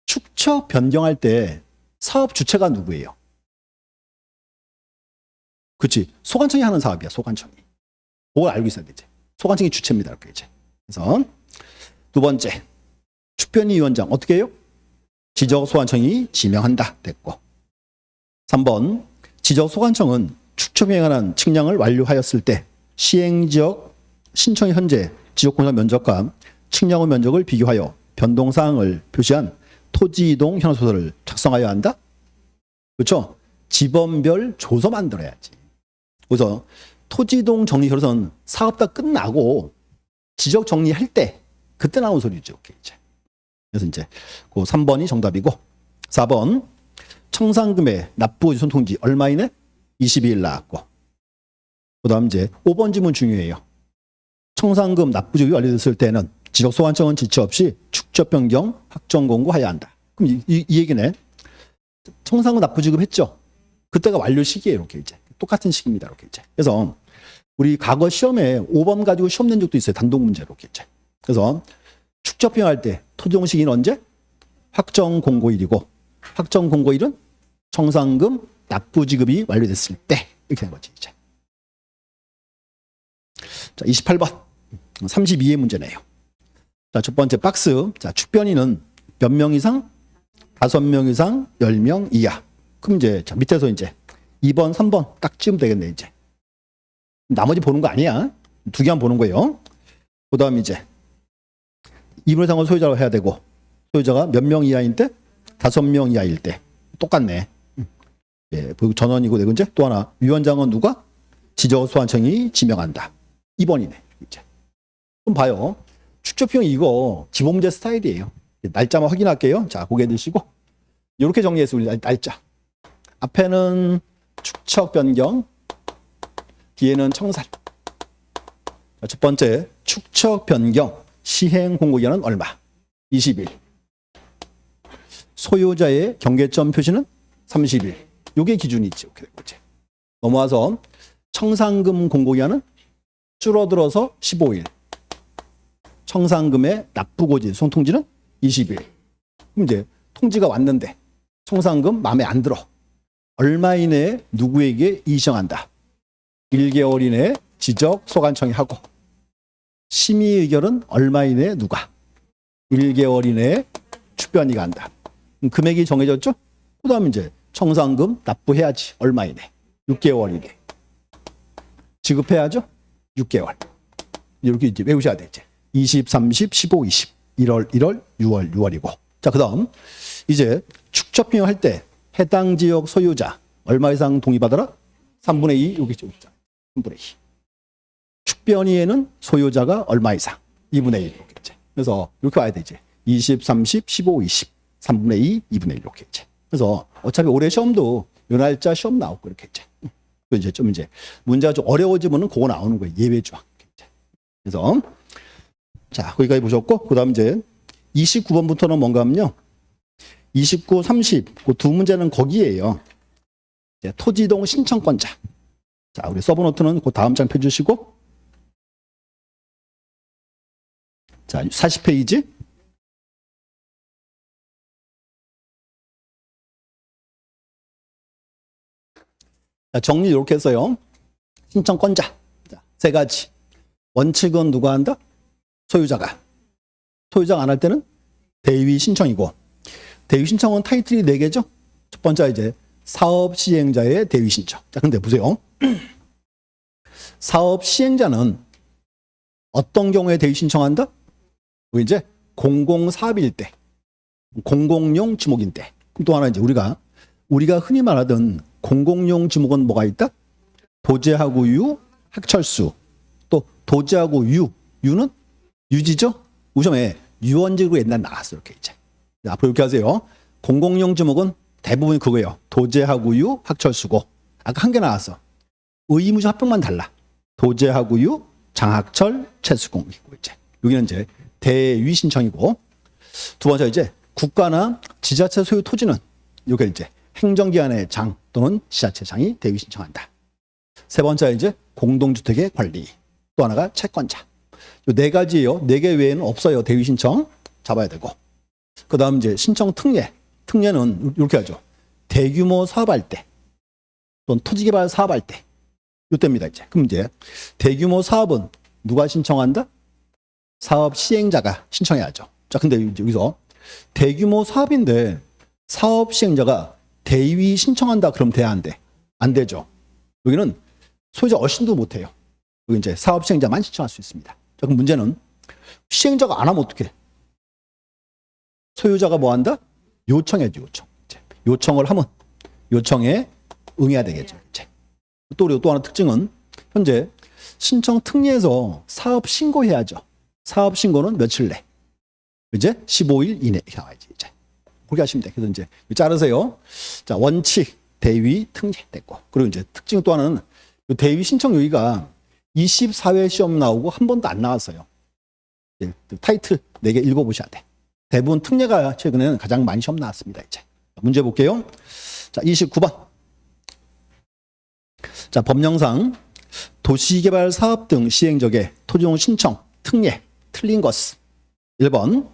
축적 변경할 때 사업 주체가 누구예요? 그렇지. 소관청이 하는 사업이야. 소관청이. 그걸 알고 있어야 되지. 소관청이 주체입니다. 이렇게 이제. 그래서 두 번째 축변위 위원장 어떻게 해요? 지적소관청이 지명한다. 됐고. 3번 지적소관청은 축적 변경에 관한 측량을 완료하였을 때 시행지역 신청 현재 지역공사 면적과 측량 후 면적을 비교하여 변동사항을 표시한 토지이동 현황소설을 작성하여야 한다. 그렇죠? 지번별 조서 만들어야지. 그래서 토지이동 정리서는 사업 다 끝나고 지적 정리할 때 그때 나온 소리죠. 이제. 그래서 이제 그 3번이 정답이고 4번 청산금의 납부 손통지 얼마이네? 22일 나왔고 그다음 이제 5번 질문 중요해요. 청산금 납부지급이 완료됐을 때는 지적소관청은 지체 없이 축적 변경 확정 공고해야 한다. 그럼 이 얘기네. 청산금 납부지급 했죠. 그때가 완료 시기예요. 이렇게 이제 똑같은 시기입니다. 이렇게 이제. 그래서 우리 과거 시험에 5번 가지고 시험 낸 적도 있어요. 단독 문제로 이렇게 이제. 그래서 축적 변경할 때 토종 시기는 언제? 확정 공고일이고 확정 공고일은 청산금 납부지급이 완료됐을 때 이렇게 된 거지 이제. 자, 28번 32의 문제네요. 자, 첫 번째 박스. 자, 축변이는 몇 명 이상? 5명 이상, 10명 이하. 그럼 이제 자, 밑에서 이제 2번, 3번 딱 찍으면 되겠네 이제. 나머지 보는 거 아니야. 2개만 보는 거예요. 그다음 이제 2분 이상은 소유자로 해야 되고 소유자가 몇 명 이하일 때? 5명 이하일 때. 똑같네. 예, 전원이고 네 번째 또 하나 위원장은 누가? 지적소관청이 지명한다. 2번이네. 이제. 그럼 봐요. 축적평 이거 기본문제 스타일이에요. 날짜만 확인할게요. 자, 고개 드시고 이렇게 정리해서 우리 날짜. 앞에는 축척 변경, 뒤에는 청산. 자, 첫 번째 축척 변경 시행 공고기한은 얼마? 20일. 소유자의 경계점 표시는 30일. 요게 기준이지. 이렇게 된 거지. 넘어와서 청산금 공고기한은 줄어들어서 15일. 청산금의 납부고지 송통지는 20일. 그럼 이제 통지가 왔는데 청산금 마음에 안 들어. 얼마 이내에 누구에게 이의정한다. 1개월 이내에 지적 소관청이 하고 심의 의결은 얼마 이내에 누가? 1개월 이내에 축변이가 한다. 금액이 정해졌죠? 그 다음에 이제 청산금 납부해야지. 얼마 이내? 6개월 이내. 지급해야죠? 6개월. 이렇게 이제 외우셔야 돼, 이제. 20, 30, 15, 20. 1월, 1월, 6월, 6월이고. 자, 그 다음. 이제 축적 비용할 때 해당 지역 소유자 얼마 이상 동의받아라? 3분의 2. 여기 있죠. 3분의 2. 축변이에는 소유자가 얼마 이상? 2분의 1. 이렇게 이제. 그래서 이렇게 와야 돼, 이제. 20, 30, 15, 20. 3분의 2, 2분의 1. 이렇게 이제. 그래서 어차피 올해 시험도 요 날짜 시험 나오고 이렇게 이제. 이제 좀 이제 문제가 좀 어려워지면은 그거 나오는 거예요. 예외 조항. 그래서 자, 거기까지 보셨고 그다음 이제 29번부터는 뭔가 하면요. 29, 30. 그 두 문제는 거기에요. 토지이동 신청권자. 자, 우리 서브노트는 그 다음 장 펴 주시고 자, 40페이지. 자, 정리 이렇게 했어요. 신청권자. 자, 세 가지. 원칙은 누가 한다? 소유자가. 소유자가 안 할 때는 대위 신청이고 대위 신청은 타이틀이 4개죠. 첫 번째 이제 사업 시행자의 대위 신청. 자, 근데 보세요. 사업 시행자는 어떤 경우에 대위 신청한다? 이제 공공사업일 때, 공공용 지목인 때. 또 하나 이제 우리가 흔히 말하던 공공용 지목은 뭐가 있다? 도제하고 유, 학철수. 또 도제하고 유는 유지죠? 우점에 유원직으로 옛날 나왔어요. 이렇게 이제. 앞으로 이렇게 하세요. 공공용 지목은 대부분 그거예요. 도제하고 유, 학철수고. 아까 한 개 나왔어. 의무적 합병만 달라. 도제하고 유, 장학철, 최수공. 이제. 여기는 이제 대위 신청이고. 두 번째 이제 국가나 지자체 소유 토지는 이게 이제 행정기관의 장 또는 지자체장이 대위 신청한다. 세 번째 이제 공동주택의 관리. 또 하나가 채권자. 이 네 가지예요. 4개 외에는 없어요. 대위 신청 잡아야 되고. 그 다음 이제 신청 특례. 특례는 이렇게 하죠. 대규모 사업할 때 또는 토지개발 사업할 때. 이때입니다. 이제. 그럼 이제 대규모 사업은 누가 신청한다? 사업 시행자가 신청해야죠. 자, 근데 여기서 대규모 사업인데 사업 시행자가 대위 신청한다 그럼 돼야 안 돼? 안 되죠. 여기는 소유자 어신도 못 해요. 여기 이제 사업 시행자만 신청할 수 있습니다. 자, 그럼 문제는 시행자가 안 하면 어떻게 해? 소유자가 뭐 한다? 요청해야죠, 요청. 이제 요청을 하면 요청에 응해야 되겠죠. 이제. 또 하나 특징은 현재 신청 특례에서 사업 신고해야죠. 사업 신고는 며칠 내. 이제 15일 이내 이렇게 나와야지 이제. 그렇게 하시면 돼. 그래서 이제 자르세요. 자, 원칙, 대위, 특례 됐고. 그리고 이제 특징 또 하나는 대위 신청 여기가 24회 시험 나오고 한 번도 안 나왔어요. 타이틀 4개 읽어보셔야 돼. 대부분 특례가 최근에는 가장 많이 시험 나왔습니다. 이제 문제 볼게요. 자, 29번. 자, 법령상 도시개발 사업 등 시행적에 토지용 신청, 특례, 틀린 것은 1번.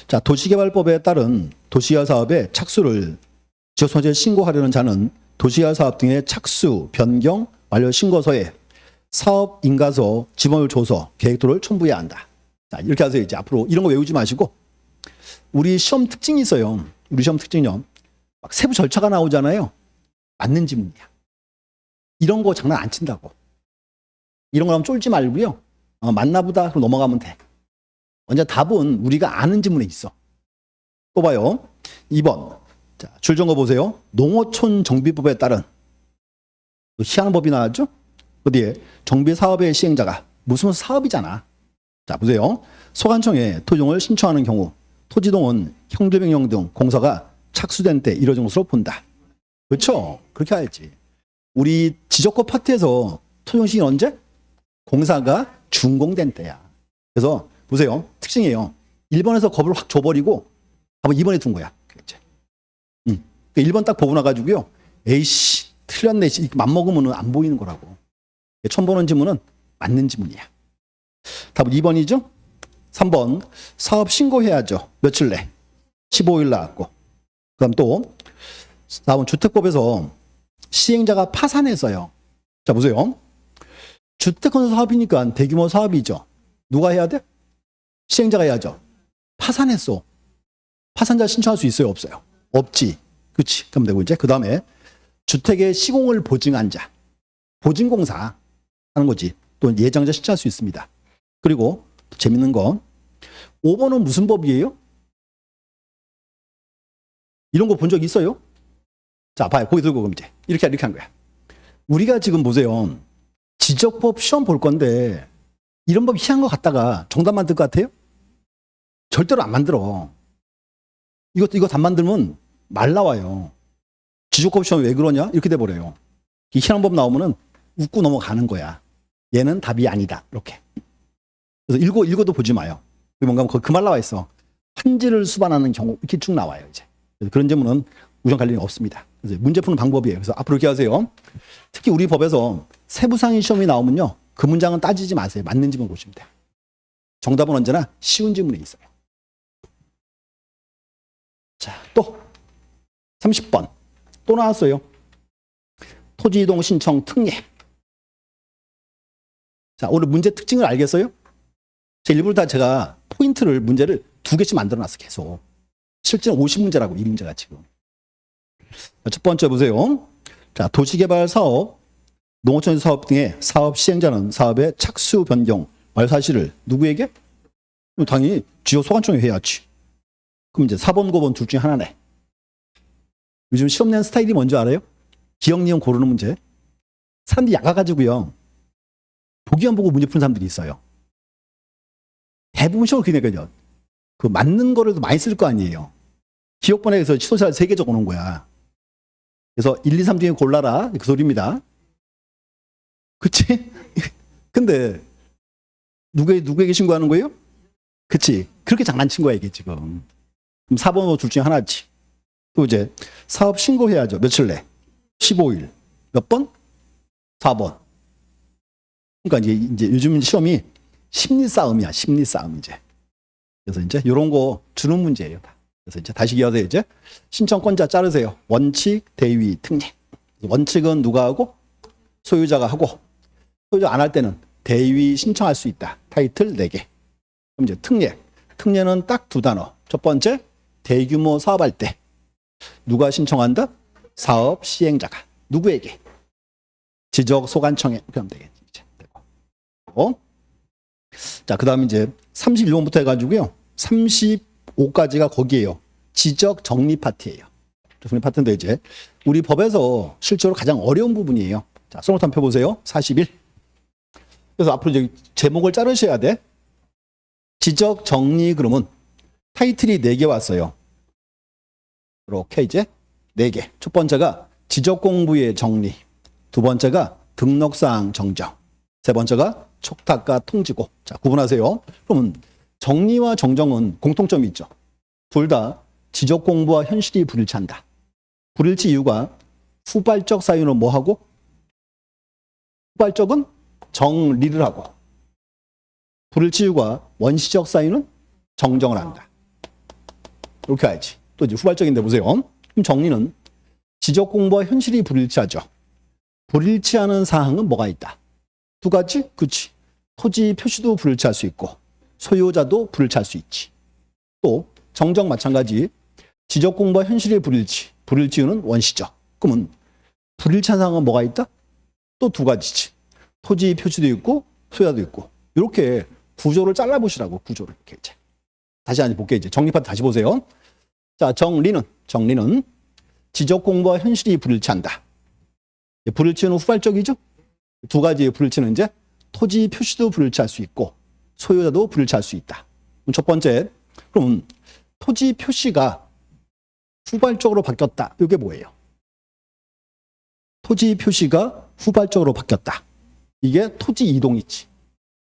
자, 도시개발법에 따른 도시개발 사업의 착수를 지역소유자에 신고하려는 자는 도시개발 사업 등의 착수, 변경, 완료 신고서에 사업 인가서, 지번율 조서, 계획도를 첨부해야 한다. 자, 이렇게 하세요. 이제 앞으로 이런 거 외우지 마시고 우리 시험 특징이 있어요. 우리 시험 특징이요. 막 세부 절차가 나오잖아요. 맞는 지문이야. 이런 거 장난 안 친다고. 이런 거라면 쫄지 말고요. 맞나 보다 그럼 넘어가면 돼. 먼저 답은 우리가 아는 지문에 있어. 또 봐요. 2번. 자, 줄정거 보세요. 농어촌 정비법에 따른 희한한 법이 나왔죠? 어디에? 정비사업의 시행자가 무슨 사업이잖아. 자, 보세요. 소관청에 토지동을 신청하는 경우 토지동은 형조명령 등 공사가 착수된 때 이뤄진 것으로 본다. 그렇죠? 그렇게 알지. 우리 지적법 파트에서 토지동 시행이 언제? 공사가 준공된 때야. 그래서 보세요. 특징이에요. 1번에서 겁을 확 줘버리고 한번 2번에 둔 거야. 그렇지. 1번 딱 보고 나가지고요. 에이씨, 틀렸네. 맘먹으면 안 보이는 거라고. 처음 보는 지문은 맞는 지문이야. 답은 2번이죠? 3번. 사업 신고해야죠. 며칠 내? 15일 나왔고. 그 다음 또, 다음은 주택법에서 시행자가 파산했어요. 자, 보세요. 주택건설 사업이니까 대규모 사업이죠. 누가 해야 돼? 시행자가 해야죠. 파산했어. 파산자 신청할 수 있어요? 없어요? 없지. 그렇지. 그럼 되고 이제 그 다음에 주택의 시공을 보증한 자. 보증공사 하는 거지. 또 예정자 신청할 수 있습니다. 그리고 재밌는 건 5번은 무슨 법이에요? 이런 거 본 적 있어요? 자, 봐요. 거기 들고 그럼 이제 이렇게 한 거야. 우리가 지금 보세요. 지적법 시험 볼 건데 이런 법 희한한 거 갖다가 정답 만들 것 같아요? 절대로 안 만들어. 이거 답 만들면 말 나와요. 지적법 시험 왜 그러냐? 이렇게 돼버려요. 이 희한한 법 나오면은 웃고 넘어가는 거야. 얘는 답이 아니다. 이렇게. 그래서 읽어도 보지 마요. 뭔가 그 말 나와 있어. 판지를 수반하는 경우 이렇게 쭉 나와요. 이제 그런 질문은 우선 관련이 없습니다. 그래서 문제 푸는 방법이에요. 그래서 앞으로 이렇게 하세요. 특히 우리 법에서 세부상의 시험이 나오면요. 그 문장은 따지지 마세요. 맞는 지문 보시면 돼요. 정답은 언제나 쉬운 지문에 있어요. 자, 또 30번. 또 나왔어요. 토지이동 신청 특례. 자, 오늘 문제 특징을 알겠어요? 일부러 다 제가 포인트를 문제를 2개씩 만들어 놨어, 계속. 실제는 50문제라고, 이 문제가 지금. 자, 첫 번째 보세요. 자, 도시개발 사업, 농어촌 사업 등의 사업 시행자는 사업의 착수 변경, 완료 사실을 누구에게? 당연히 지역 소관청에 해야지. 그럼 이제 4번, 5번 둘 중에 하나네. 요즘 시험 내는 스타일이 뭔지 알아요? 기억, 니은 고르는 문제. 사람들이 약아가지고요. 보기만 보고 문제 푸는 사람들이 있어요. 대부분 시험을 그렇게 내거든요. 그 맞는 거를 많이 쓸 거 아니에요. 기억번호에서 취소자 3개 적어 놓은 거야. 그래서 1, 2, 3 중에 골라라. 그 소리입니다. 그치? 근데 누구에게 신고하는 거예요? 그치? 그렇게 장난친 거야, 이게 지금. 그럼 4번 둘 중에 하나지. 또 이제 사업 신고해야죠. 며칠 내? 15일. 몇 번? 4번. 그러니까 이제 요즘 시험이 심리 싸움이야. 심리 싸움 이제. 그래서 이제 이런 거 주는 문제예요. 그래서 이제 다시 이어서 이제 신청권자 자르세요. 원칙, 대위, 특례. 원칙은 누가 하고? 소유자가 하고. 소유자 안 할 때는 대위 신청할 수 있다. 타이틀 4개. 그럼 이제 특례. 특례는 딱 2단어. 첫 번째, 대규모 사업할 때 누가 신청한다? 사업 시행자가. 누구에게? 지적 소관청에. 그럼 되겠지. 이제. 자, 그 다음 이제 31번부터 해가지고요. 35까지가 거기에요. 지적 정리 파트예요. 정리 파트인데 이제 우리 법에서 실제로 가장 어려운 부분이에요. 자, 손으로 한번 펴보세요. 41. 그래서 앞으로 이제 제목을 자르셔야 돼. 지적 정리 그러면 타이틀이 4개 왔어요. 이렇게 이제 4개. 첫 번째가 지적 공부의 정리, 두 번째가 등록사항 정정, 세 번째가 촉탁과 통지고. 자, 구분하세요. 그러면 정리와 정정은 공통점이 있죠. 둘 다 지적 공부와 현실이 불일치한다. 불일치 이유가 후발적 사유는 뭐 하고? 후발적은 정리를 하고, 불일치 이유가 원시적 사유는 정정을 한다. 이렇게 해야지. 또 이제 후발적인데 보세요. 그럼 정리는 지적 공부와 현실이 불일치하죠. 불일치하는 사항은 뭐가 있다? 두 가지? 그치. 토지 표시도 불일치할 수 있고 소유자도 불일치할 수 있지. 또 정정 마찬가지. 지적 공부와 현실이 불일치. 불일치 이유는 원시적. 그러면 불일치한 사항은 뭐가 있다? 또 두 가지지. 토지 표시도 있고 소유자도 있고. 이렇게 구조를 잘라보시라고. 구조를 이렇게 이제. 다시 한번 볼게요. 이제 정리 파트 다시 보세요. 자, 정리는 지적 공부와 현실이 불일치한다. 불일치는 후발적이죠. 두 가지의 불일치는 이제 토지 표시도 불일치할 수 있고 소유자도 불일치할 수 있다. 첫 번째, 그럼 토지 표시가 후발적으로 바뀌었다. 이게 뭐예요? 토지 표시가 후발적으로 바뀌었다. 이게 토지 이동이지.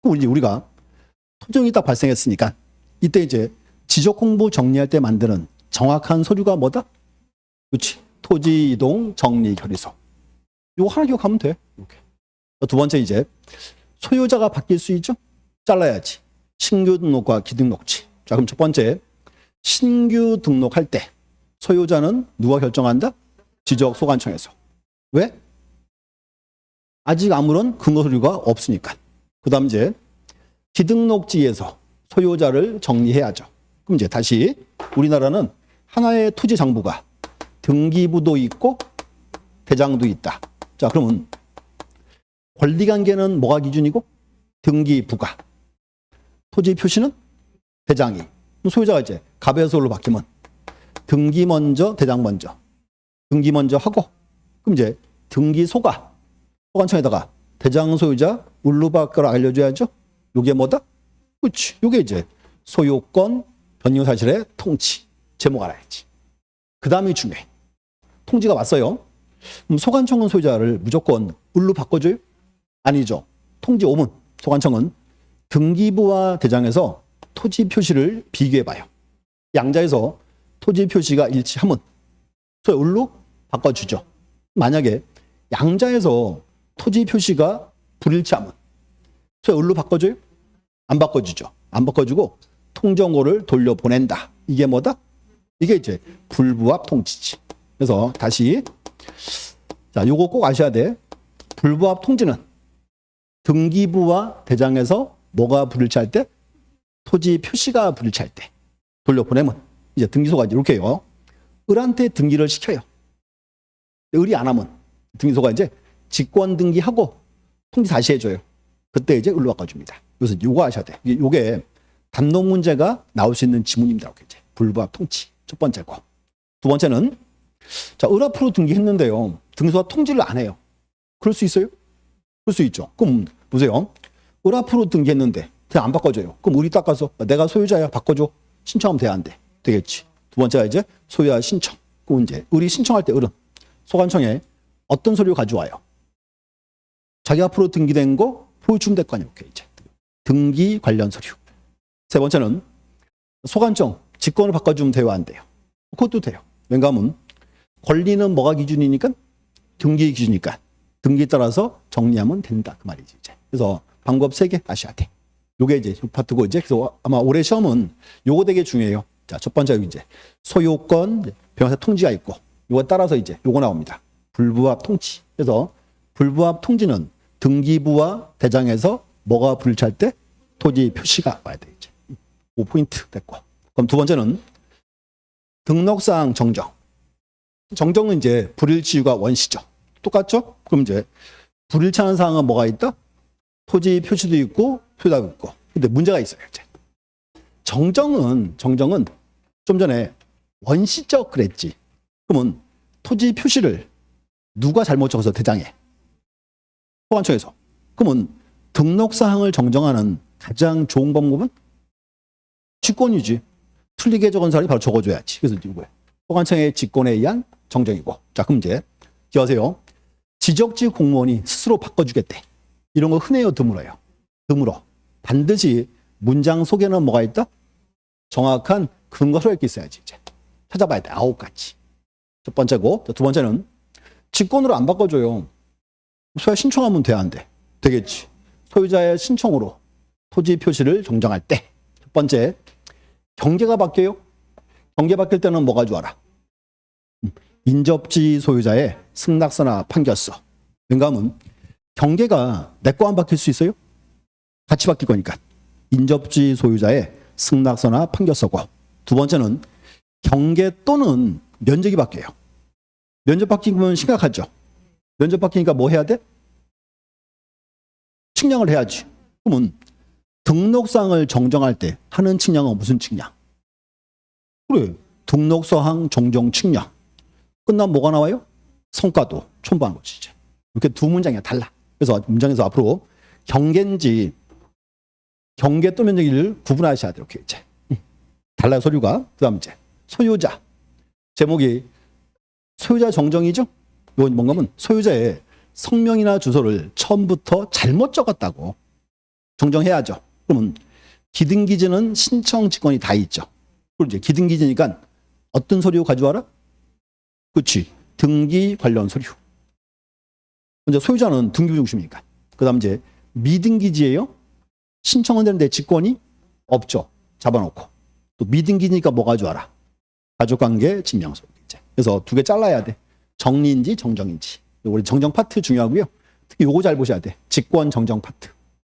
그럼 우리가 토종이 딱 발생했으니까 이때 이제 지적 공부 정리할 때 만드는 정확한 서류가 뭐다? 그렇지. 토지 이동 정리 결의서. 이거 하나 기억하면 돼. 이렇게. 두 번째 이제 소유자가 바뀔 수 있죠? 잘라야지. 신규 등록과 기등록지. 자, 그럼 첫 번째 신규 등록할 때 소유자는 누가 결정한다? 지적 소관청에서. 왜? 아직 아무런 근거 서류가 없으니까. 그다음 이제 기등록지에서 소유자를 정리해야죠. 그럼 이제 다시 우리나라는 하나의 토지 장부가 등기부도 있고 대장도 있다. 자, 그러면 권리관계는 뭐가 기준이고? 등기부가. 토지 표시는 대장이. 소유자가 이제 갑에서 솔로 바뀌면 등기 먼저, 대장 먼저. 등기 먼저 하고, 그럼 이제 등기소가 소관청에다가 대장 소유자 울루바까를 알려줘야죠. 이게 뭐다? 그렇지. 이게 이제 소유권 변경 사실의 통지. 제목 알아야지. 그 다음이 중요해. 통지가 왔어요. 그럼 소관청은 소유자를 무조건 울루 바꿔줘요? 아니죠. 통지 오면 소관청은 등기부와 대장에서 토지 표시를 비교해봐요. 양자에서 토지 표시가 일치하면 소유 울루 바꿔주죠. 만약에 양자에서 토지 표시가 불일치하면 소유 울루 바꿔줘요? 안 바꿔주죠. 안 바꿔주고 통정고를 돌려보낸다. 이게 뭐다? 이게 이제 불부합 통지지. 그래서 다시 자, 요거 꼭 아셔야 돼. 불부합 통지는 등기부와 대장에서 뭐가 불일치할 때? 토지 표시가 불일치할 때 돌려보내면 이제 등기소가 이렇게 해요. 을한테 등기를 시켜요. 을이 안 하면 등기소가 이제 직권 등기하고 통지 다시 해줘요. 그때 이제 을로 바꿔줍니다. 그래서 요거 아셔야 돼. 요게 담론 문제가 나올 수 있는 지문입니다. 이제 불부합 통지 첫 번째고, 두 번째는 자, 을 앞으로 등기했는데요. 등기소가 통지를 안 해요. 그럴 수 있어요? 그럴 수 있죠. 그럼 보세요. 을 앞으로 등기했는데 그냥 안 바꿔줘요. 그럼 을이 닦아서 내가 소유자야 바꿔줘. 신청하면 돼, 안 돼? 되겠지. 두 번째가 이제 소유자 신청. 그럼 이제 을이 신청할 때 을은 소관청에 어떤 서류 가져와요? 자기 앞으로 등기된 거 보여주면 될 거 아니에요. 이제 등기 관련 서류. 세 번째는 소관청 직권을 바꿔주면 돼요, 안 돼요? 그것도 돼요. 왜냐하면 권리는 뭐가 기준이니까? 등기 기준이니까 등기에 따라서 정리하면 된다 그 말이지. 이제 그래서 방법 3개 아셔야 돼. 요게 이제 요 파트고 이제 그래서 아마 올해 시험은 요거 되게 중요해요. 자, 첫 번째 이제 소유권 변호사 통지가 있고 요거 따라서 이제 요거 나옵니다. 불부합 통지. 그래서 불부합 통지는 등기부와 대장에서 뭐가 불일치할 때 토지 표시가 와야 돼. 이제 5포인트 됐고. 그럼 두 번째는 등록사항 정정. 정정은 이제 불일치 이유가 원시죠. 똑같죠? 그럼 이제 불일치하는 사항은 뭐가 있다? 토지 표시도 있고 소유자도 있고. 근데 문제가 있어요. 이제 정정은 좀 전에 원시적 그랬지. 그러면 토지 표시를 누가 잘못 적어서 대장에? 소관청에서. 그러면 등록사항을 정정하는 가장 좋은 방법은 직권이지. 틀리게 적은 사람이 바로 적어줘야지. 그래서 이거예요. 소관청의 직권에 의한 정정이고. 자, 그럼 이제 기억하세요. 지적직 공무원이 스스로 바꿔주겠대. 이런 거 흔해요, 드물어요? 드물어. 반드시 문장 속에는 뭐가 있다? 정확한 근거로 이렇게 있어야지. 이제 찾아봐야 돼. 9가지. 첫 번째고, 두 번째는 직권으로 안 바꿔줘요. 소유자 신청하면 돼, 안 돼? 되겠지. 소유자의 신청으로 토지 표시를 정정할 때. 첫 번째, 경계가 바뀌어요. 경계 바뀔 때는 뭐 가져와라? 인접지 소유자의 승낙서나 판결서. 왜냐하면 경계가 내 거 안 바뀔 수 있어요? 같이 바뀔 거니까. 인접지 소유자의 승낙서나 판결서고. 두 번째는 경계 또는 면적이 바뀌어요. 면적 바뀌면 심각하죠. 면적 바뀌니까 뭐 해야 돼? 측량을 해야지. 그러면 등록상을 정정할 때 하는 측량은 무슨 측량? 그래. 등록서항 정정 측량. 끝나면 뭐가 나와요? 성과도 첨부한 거지. 이제. 이렇게 두 문장이 달라. 그래서 문장에서 앞으로 경계인지 경계 또 면적을 구분하셔야 돼요. 이렇게 이제. 달라요, 서류가. 그 다음 이제 소유자. 제목이 소유자 정정이죠? 이건 뭔가면 소유자의 성명이나 주소를 처음부터 잘못 적었다고 정정해야죠. 그러면 기등기지는 신청 직권이 다 있죠. 그리고 이제 기등기지니까 어떤 서류 가져와라? 그렇지. 등기 관련 서류. 먼저 소유자는 등기 중심이니까. 그 다음 이제 미등기지예요. 신청은 되는데 직권이 없죠. 잡아놓고. 또 미등기니까 뭐 가져와라? 가족관계 증명서. 그래서 두 개 잘라야 돼. 정리인지 정정인지. 우리 정정 파트 중요하고요. 특히 요거 잘 보셔야 돼. 직권 정정 파트.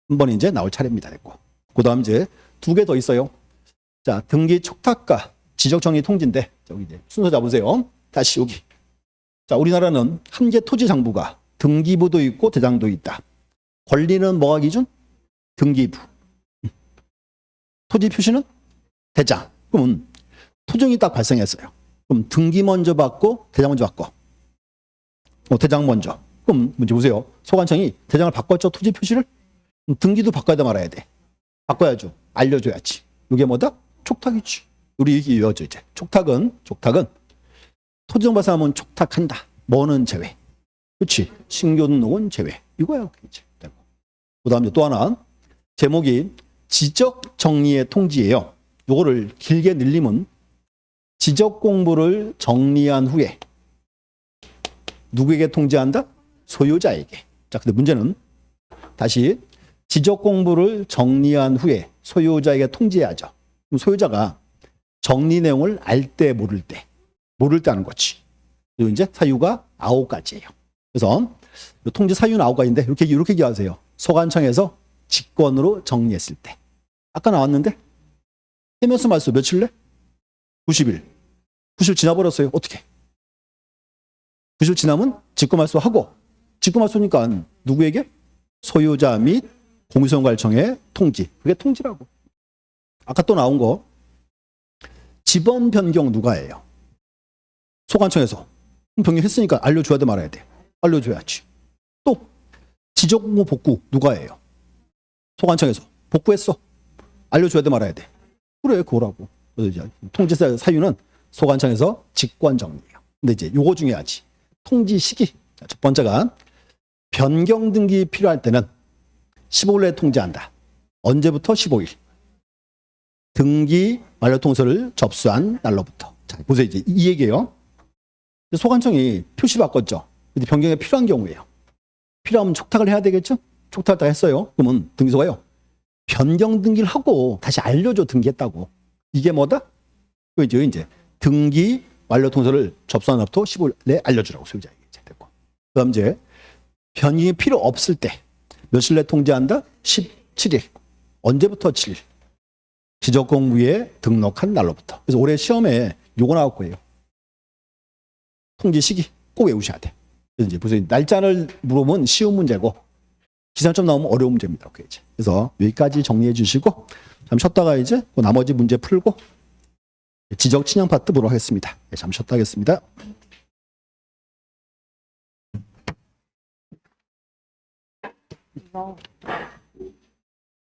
한 번 이제 나올 차례입니다. 됐고. 그 다음 이제 두 개 더 있어요. 자, 등기 촉탁과 지적정리 통지인데, 여기 이제 순서 잡으세요. 다시 여기. 자, 우리나라는 한 개 토지 장부가 등기부도 있고 대장도 있다. 권리는 뭐가 기준? 등기부. 토지 표시는 대장. 그러면 토종이 딱 발생했어요. 그럼 등기 먼저 받고 대장 먼저 받고. 대장 먼저. 그럼 문제 보세요. 소관청이 대장을 바꿨죠. 토지 표시를. 등기도 바꿔야 돼 말아야 돼. 바꿔야죠. 알려줘야지. 이게 뭐다? 촉탁이지. 우리 이게 이어져 이제. 촉탁은 토지정 발생하면 촉탁한다. 뭐는 제외. 그렇지. 신규 등록은 제외. 이거야. 이제. 그 다음에 또 하나. 제목이 지적 정리의 통지예요. 요거를 길게 늘리면 지적 공부를 정리한 후에 누구에게 통지한다? 소유자에게. 자, 근데 문제는 다시 지적 공부를 정리한 후에 소유자에게 통지해야죠. 그럼 소유자가 정리 내용을 알 때 모를 때 하는 거지. 그리고 이제 사유가 9가지예요. 그래서 통지 사유는 9가지인데 이렇게 기하세요. 소관청에서 직권으로 정리했을 때. 아까 나왔는데 해면서 말소 며칠 내? 90일. 90일 지나버렸어요. 어떻게? 90일 지나면 직권 말소하고, 직권 말소니까 누구에게? 소유자 및 공유소유관청의 통지. 그게 통지라고. 아까 또 나온 거 지번 변경 누가 해요? 소관청에서. 변경했으니까 알려줘야 돼 말아야 돼. 알려줘야지. 또 지적공고 복구 누가 해요? 소관청에서. 복구했어. 알려줘야 돼 말아야 돼. 그래 그거라고. 그래서 이제 통지 사유는 소관청에서 직권 정리예요. 근데 이제 요거 중요하지. 통지 시기. 첫 번째가 변경 등기 필요할 때는 15일 내에 통지한다. 언제부터? 15일. 등기 완료 통서를 접수한 날로부터. 자, 보세요. 이제 이 얘기예요. 소관청이 표시 바꿨죠. 근데 변경이 필요한 경우예요. 필요하면 촉탁을 해야 되겠죠? 촉탁을 다 했어요. 그러면 등기소가요. 변경 등기를 하고 다시 알려줘 등기했다고. 이게 뭐다? 이제 등기 완료 통서를 접수한 날부터 15일 내에 알려주라고 소유자에게 됐고. 그다음 이제 변경이 필요 없을 때 며칠 내에 통지한다? 17일. 언제부터 7일? 지적공부에 등록한 날로부터. 그래서 올해 시험에 요거 나올 거예요. 통지 시기 꼭 외우셔야 돼. 그래서 이제 보세요. 날짜를 물어보면 쉬운 문제고 기상점 나오면 어려운 문제입니다. 그래서 여기까지 정리해 주시고 잠시 쉬었다가 이제 나머지 문제 풀고 지적 친형 파트 보도록 하겠습니다. 잠시 쉬었다 하겠습니다. 이거